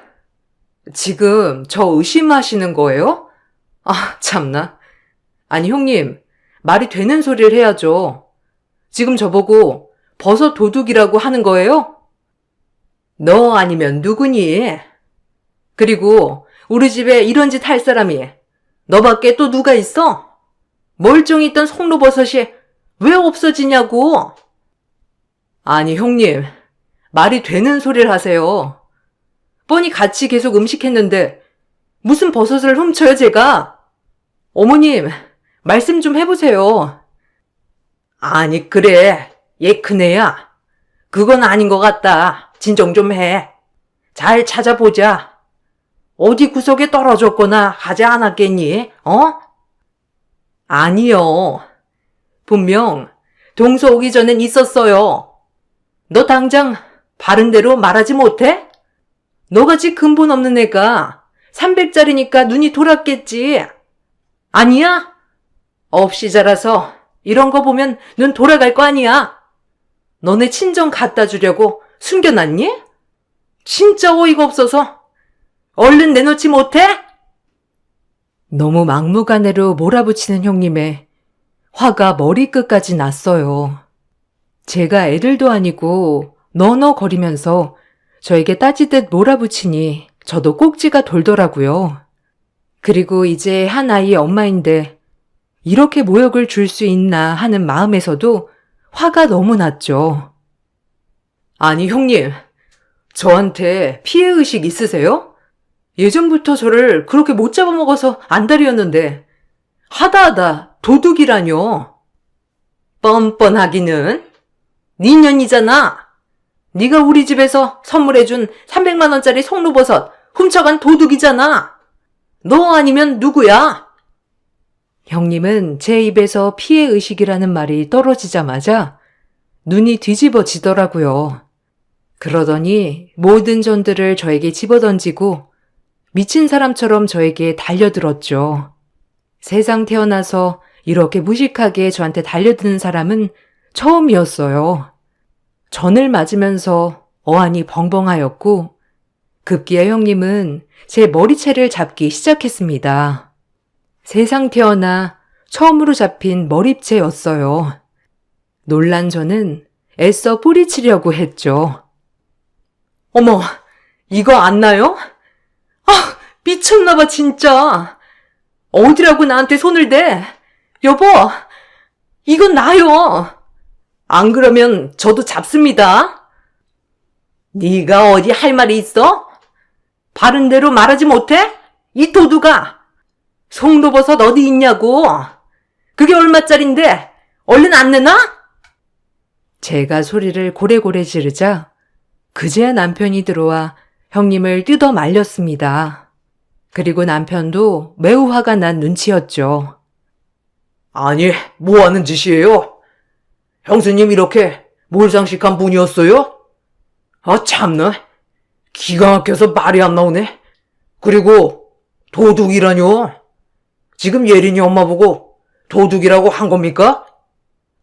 지금 저 의심하시는 거예요? 아, 참나. 아니, 형님, 말이 되는 소리를 해야죠. 지금 저보고 버섯 도둑이라고 하는 거예요? 너 아니면 누구니? 그리고 우리 집에 이런 짓 할 사람이 너밖에 또 누가 있어? 멀쩡히 있던 송로버섯이 왜 없어지냐고? 아니, 형님, 말이 되는 소리를 하세요. 뻔히 같이 계속 음식했는데 무슨 버섯을 훔쳐요, 제가? 어머님, 말씀 좀 해보세요. 아니, 그래. 얘 큰애야. 그건 아닌 것 같다. 진정 좀 해. 잘 찾아보자. 어디 구석에 떨어졌거나 하지 않았겠니? 어? 아니요. 분명 동서 오기 전엔 있었어요. 너 당장 바른 대로 말하지 못해? 너같이 근본 없는 애가 300짜리니까 눈이 돌았겠지. 아니야? 없이 자라서 이런 거 보면 눈 돌아갈 거 아니야. 너네 친정 갖다 주려고 숨겨놨니? 진짜 어이가 없어서 얼른 내놓지 못해? 너무 막무가내로 몰아붙이는 형님의 화가 머리끝까지 났어요. 제가 애들도 아니고 너너거리면서 저에게 따지듯 몰아붙이니 저도 꼭지가 돌더라고요. 그리고 이제 한 아이의 엄마인데 이렇게 모욕을 줄 수 있나 하는 마음에서도 화가 너무 났죠. 아니, 형님, 저한테 피해의식 있으세요? 예전부터 저를 그렇게 못 잡아먹어서 안달이었는데 하다하다 도둑이라뇨. 뻔뻔하기는. 네 년이잖아. 네가 우리 집에서 선물해준 300만 원짜리 송로버섯 훔쳐간 도둑이잖아. 너 아니면 누구야? 형님은 제 입에서 피해의식이라는 말이 떨어지자마자 눈이 뒤집어지더라고요. 그러더니 모든 전들을 저에게 집어던지고 미친 사람처럼 저에게 달려들었죠. 세상 태어나서 이렇게 무식하게 저한테 달려드는 사람은 처음이었어요. 전을 맞으면서 어안이 벙벙하였고 급기야 형님은 제 머리채를 잡기 시작했습니다. 세상 태어나 처음으로 잡힌 머리채였어요. 놀란 저는 애써 뿌리치려고 했죠. 어머, 이거 안 나요? 아, 미쳤나봐 진짜. 어디라고 나한테 손을 대? 여보, 이건 나요. 안 그러면 저도 잡습니다. 네가 어디 할 말이 있어? 바른 대로 말하지 못해? 이 도둑아. 송로버섯 어디 있냐고. 그게 얼마짜린데 얼른 안 내놔? 제가 소리를 고래고래 지르자 그제야 남편이 들어와 형님을 뜯어 말렸습니다. 그리고 남편도 매우 화가 난 눈치였죠. 아니, 뭐 하는 짓이에요? 형수님 이렇게 몰상식한 분이었어요? 아, 참나. 기가 막혀서 말이 안 나오네. 그리고 도둑이라뇨. 지금 예린이 엄마 보고 도둑이라고 한 겁니까?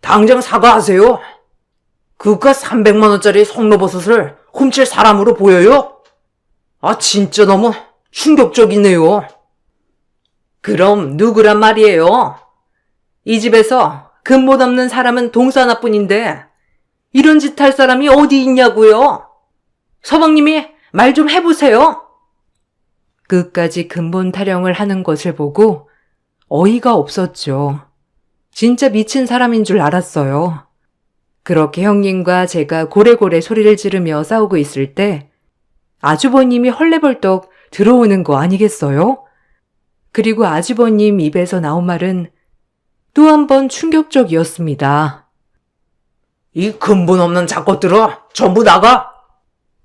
당장 사과하세요. 그깟 300만 원짜리 송로버섯을 훔칠 사람으로 보여요? 아, 진짜 너무 충격적이네요. 그럼 누구란 말이에요? 이 집에서 근본 없는 사람은 동서 하나뿐인데 이런 짓 할 사람이 어디 있냐고요? 서방님이 말 좀 해보세요. 끝까지 근본 타령을 하는 것을 보고 어이가 없었죠. 진짜 미친 사람인 줄 알았어요. 그렇게 형님과 제가 고래고래 소리를 지르며 싸우고 있을 때 아주버님이 헐레벌떡 들어오는 거 아니겠어요? 그리고 아주버님 입에서 나온 말은 또 한 번 충격적이었습니다. 이 근본 없는 작것들아, 전부 나가!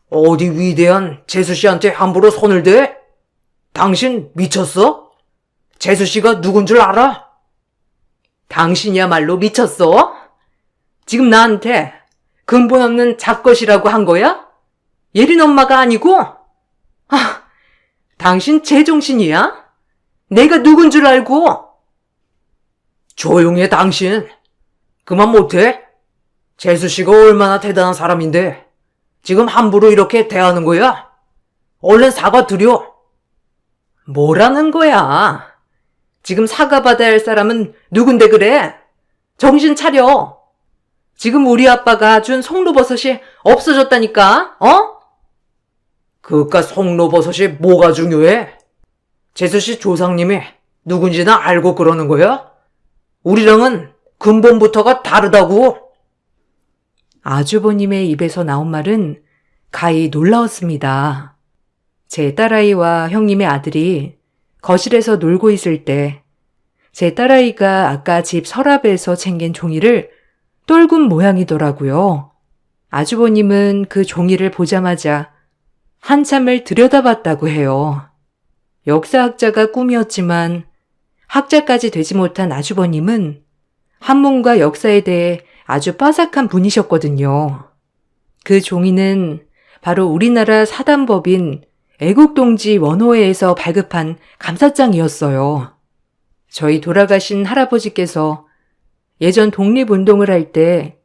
어디 위대한 재수씨한테 함부로 손을 대? 당신 미쳤어? 재수씨가 누군 줄 알아? 당신이야말로 미쳤어? 지금 나한테 근본 없는 작것이라고 한 거야? 예린 엄마가 아니고? 당신 제정신이야? 내가 누군 줄 알고? 조용해, 당신. 그만 못해? 재수씨가 얼마나 대단한 사람인데 지금 함부로 이렇게 대하는 거야? 얼른 사과드려. 뭐라는 거야? 지금 사과받아야 할 사람은 누군데 그래? 정신 차려. 지금 우리 아빠가 준 송로버섯이 없어졌다니까, 어? 그깟 송로버섯이 뭐가 중요해? 재수씨 조상님이 누군지는 알고 그러는 거야? 우리랑은 근본부터가 다르다고. 아주버님의 입에서 나온 말은 가히 놀라웠습니다. 제 딸아이와 형님의 아들이 거실에서 놀고 있을 때 제 딸아이가 아까 집 서랍에서 챙긴 종이를 떨군 모양이더라고요. 아주버님은 그 종이를 보자마자 한참을 들여다봤다고 해요. 역사학자가 꿈이었지만 학자까지 되지 못한 아주버님은 한문과 역사에 대해 아주 빠삭한 분이셨거든요. 그 종이는 바로 우리나라 사단법인 애국동지 원호회에서 발급한 감사장이었어요. 저희 돌아가신 할아버지께서 예전 독립운동을 할 때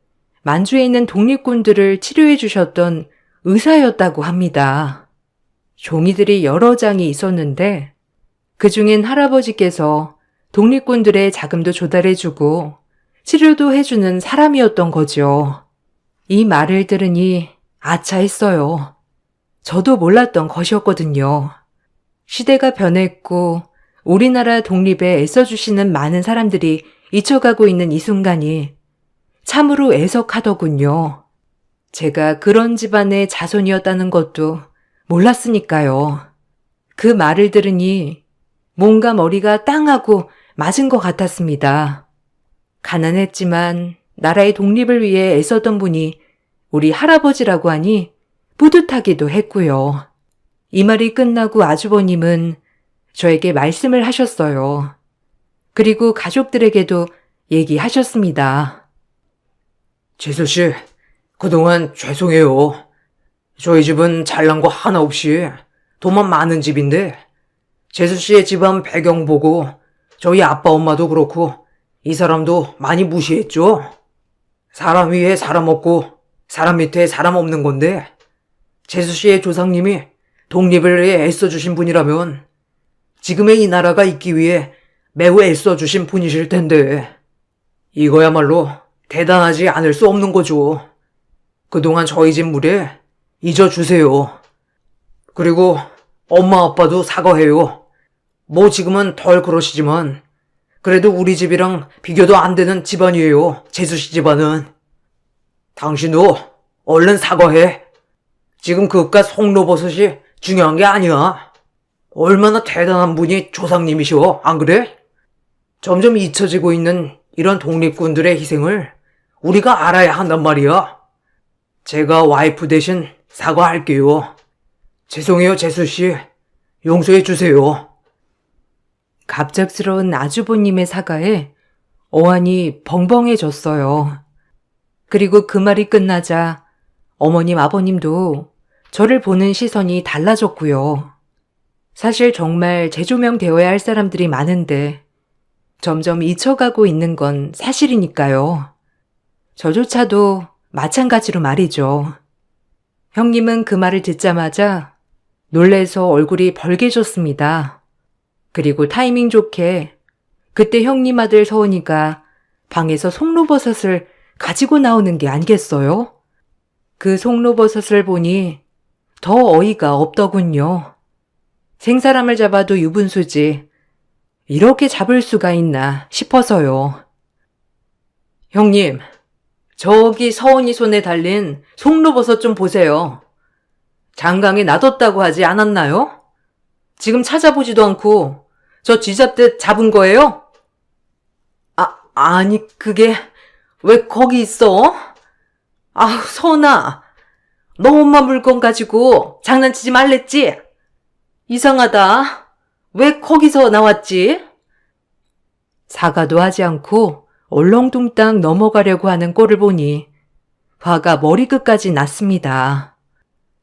만주에 있는 독립군들을 치료해 주셨던 의사였다고 합니다. 종이들이 여러 장이 있었는데 그 중엔 할아버지께서 독립군들의 자금도 조달해주고 치료도 해주는 사람이었던 거죠. 이 말을 들으니 아차 했어요. 저도 몰랐던 것이었거든요. 시대가 변했고 우리나라 독립에 애써주시는 많은 사람들이 잊혀가고 있는 이 순간이 참으로 애석하더군요. 제가 그런 집안의 자손이었다는 것도 몰랐으니까요. 그 말을 들으니 뭔가 머리가 땅하고 맞은 것 같았습니다. 가난했지만 나라의 독립을 위해 애썼던 분이 우리 할아버지라고 하니 뿌듯하기도 했고요. 이 말이 끝나고 아주버님은 저에게 말씀을 하셨어요. 그리고 가족들에게도 얘기하셨습니다. 재수씨, 그동안 죄송해요. 저희 집은 잘난 거 하나 없이 돈만 많은 집인데 재수씨의 집안 배경 보고 저희 아빠 엄마도 그렇고 이 사람도 많이 무시했죠. 사람 위에 사람 없고 사람 밑에 사람 없는 건데 재수씨의 조상님이 독립을 위해 애써주신 분이라면 지금의 이 나라가 있기 위해 매우 애써주신 분이실 텐데 이거야말로 대단하지 않을 수 없는 거죠. 그동안 저희 집 무례 잊어주세요. 그리고 엄마 아빠도 사과해요. 뭐 지금은 덜 그러시지만 그래도 우리 집이랑 비교도 안 되는 집안이에요. 재수씨 집안은. 당신도 얼른 사과해. 지금 그깟 송로버섯이 중요한 게 아니야. 얼마나 대단한 분이 조상님이셔, 안 그래? 점점 잊혀지고 있는 이런 독립군들의 희생을 우리가 알아야 한단 말이야. 제가 와이프 대신 사과할게요. 죄송해요, 재수씨. 용서해 주세요. 갑작스러운 아주버님의 사과에 어안이 벙벙해졌어요. 그리고 그 말이 끝나자 어머님, 아버님도 저를 보는 시선이 달라졌고요. 사실 정말 재조명되어야 할 사람들이 많은데 점점 잊혀가고 있는 건 사실이니까요. 저조차도 마찬가지로 말이죠. 형님은 그 말을 듣자마자 놀래서 얼굴이 벌개졌습니다. 그리고 타이밍 좋게 그때 형님 아들 서은이가 방에서 송로버섯을 가지고 나오는 게 아니겠어요? 그 송로버섯을 보니 더 어이가 없더군요. 생사람을 잡아도 유분수지 이렇게 잡을 수가 있나 싶어서요. 형님, 저기 서은이 손에 달린 송로버섯 좀 보세요. 장강에 놔뒀다고 하지 않았나요? 지금 찾아보지도 않고 저 쥐잡듯 잡은 거예요? 아니, 그게 왜 거기 있어? 아우, 선아. 너 엄마 물건 가지고 장난치지 말랬지? 이상하다. 왜 거기서 나왔지? 사과도 하지 않고 얼렁뚱땅 넘어가려고 하는 꼴을 보니 화가 머리끝까지 났습니다.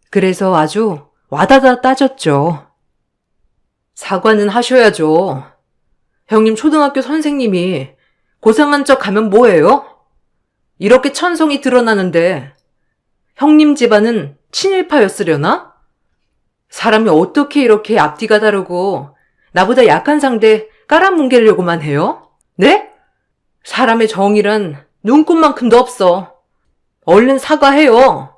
그래서 아주 와다다 따졌죠. 사과는 하셔야죠. 형님 초등학교 선생님이 고상한 척 하면 뭐예요? 이렇게 천성이 드러나는데 형님 집안은 친일파였으려나? 사람이 어떻게 이렇게 앞뒤가 다르고 나보다 약한 상대 깔아뭉개려고만 해요? 네? 사람의 정이란 눈꽃만큼도 없어. 얼른 사과해요.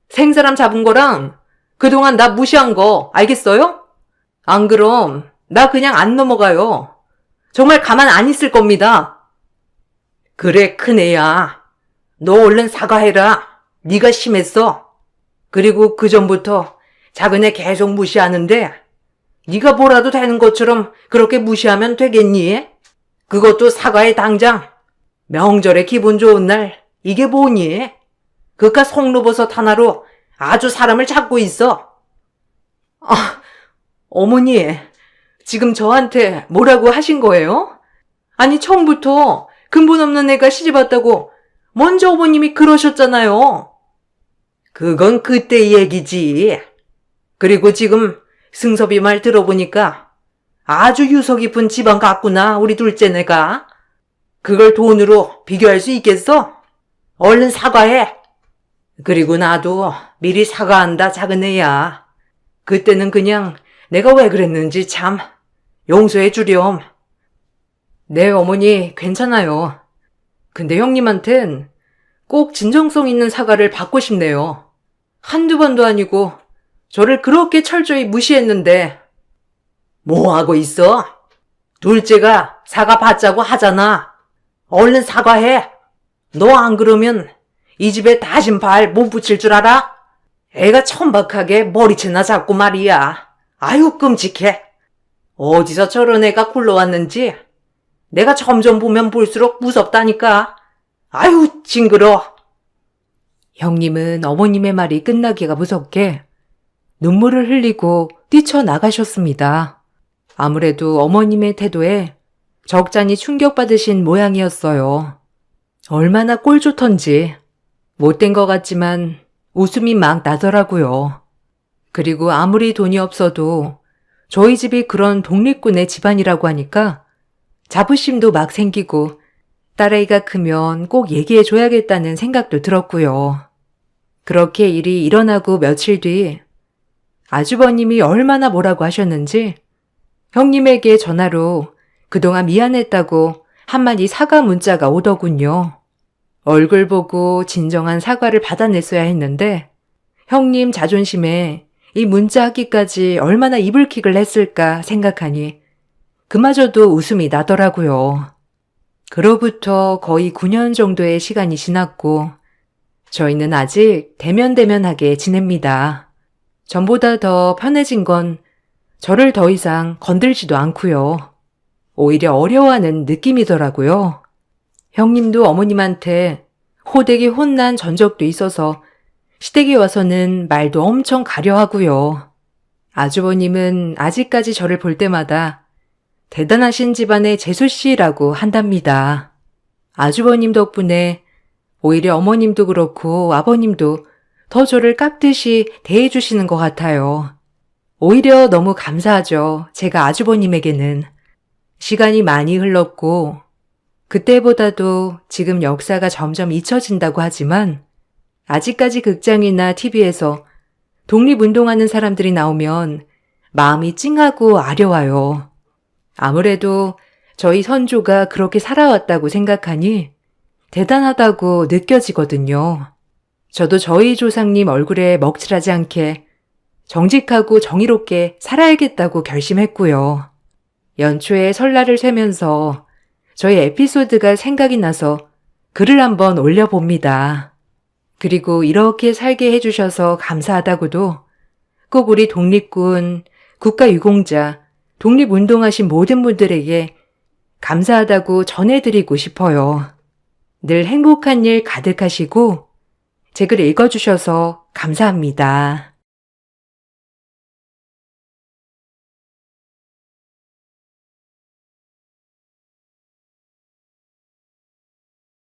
생사람 잡은 거랑 그동안 나 무시한 거 알겠어요? 안 그럼 나 그냥 안 넘어가요. 정말 가만 안 있을 겁니다. 그래, 큰애야. 너 얼른 사과해라. 네가 심했어. 그리고 그전부터 작은애 계속 무시하는데 네가 뭐라도 되는 것처럼 그렇게 무시하면 되겠니? 그것도 사과해 당장. 명절에 기분 좋은 날 이게 뭐니? 그깟 송로버섯 하나로 아주 사람을 잡고 있어. 아, 어머니, 지금 저한테 뭐라고 하신 거예요? 아니, 처음부터 근본 없는 애가 시집 왔다고 먼저 어머님이 그러셨잖아요. 그건 그때 얘기지. 그리고 지금 승섭이 말 들어보니까 아주 유서 깊은 집안 같구나, 우리 둘째네가. 그걸 돈으로 비교할 수 있겠어? 얼른 사과해. 그리고 나도 미리 사과한다, 작은애야. 그때는 그냥 내가 왜 그랬는지 참 용서해 주렴. 네, 어머니, 괜찮아요. 근데 형님한텐 꼭 진정성 있는 사과를 받고 싶네요. 한두 번도 아니고 저를 그렇게 철저히 무시했는데. 뭐 하고 있어? 둘째가 사과 받자고 하잖아. 얼른 사과해. 너 안 그러면 이 집에 다신 발 못 붙일 줄 알아? 애가 천박하게 머리채나 잡고 말이야. 아유, 끔찍해. 어디서 저런 애가 굴러왔는지 내가 점점 보면 볼수록 무섭다니까. 아유, 징그러. 형님은 어머님의 말이 끝나기가 무섭게 눈물을 흘리고 뛰쳐나가셨습니다. 아무래도 어머님의 태도에 적잖이 충격받으신 모양이었어요. 얼마나 꼴 좋던지 못된 것 같지만 웃음이 막 나더라고요. 그리고 아무리 돈이 없어도 저희 집이 그런 독립군의 집안이라고 하니까 자부심도 막 생기고 딸아이가 크면 꼭 얘기해줘야겠다는 생각도 들었고요. 그렇게 일이 일어나고 며칠 뒤 아주버님이 얼마나 뭐라고 하셨는지 형님에게 전화로 그동안 미안했다고 한마디 사과 문자가 오더군요. 얼굴 보고 진정한 사과를 받아냈어야 했는데 형님 자존심에 이 문자 하기까지 얼마나 이불킥을 했을까 생각하니 그마저도 웃음이 나더라고요. 그로부터 거의 9년 정도의 시간이 지났고 저희는 아직 대면대면하게 지냅니다. 전보다 더 편해진 건 저를 더 이상 건들지도 않고요. 오히려 어려워하는 느낌이더라고요. 형님도 어머님한테 호되게 혼난 전적도 있어서 시댁에 와서는 말도 엄청 가려하고요. 아주버님은 아직까지 저를 볼 때마다 대단하신 집안의 재수씨라고 한답니다. 아주버님 덕분에 오히려 어머님도 그렇고 아버님도 더 저를 깍듯이 대해주시는 것 같아요. 오히려 너무 감사하죠. 제가 아주버님에게는. 시간이 많이 흘렀고 그때보다도 지금 역사가 점점 잊혀진다고 하지만 아직까지 극장이나 TV에서 독립운동하는 사람들이 나오면 마음이 찡하고 아려와요. 아무래도 저희 선조가 그렇게 살아왔다고 생각하니 대단하다고 느껴지거든요. 저도 저희 조상님 얼굴에 먹칠하지 않게 정직하고 정의롭게 살아야겠다고 결심했고요. 연초에 설날을 쇠면서 저희 에피소드가 생각이 나서 글을 한번 올려봅니다. 그리고 이렇게 살게 해주셔서 감사하다고도 꼭 우리 독립군, 국가유공자, 독립운동하신 모든 분들에게 감사하다고 전해드리고 싶어요. 늘 행복한 일 가득하시고 제 글 읽어주셔서 감사합니다.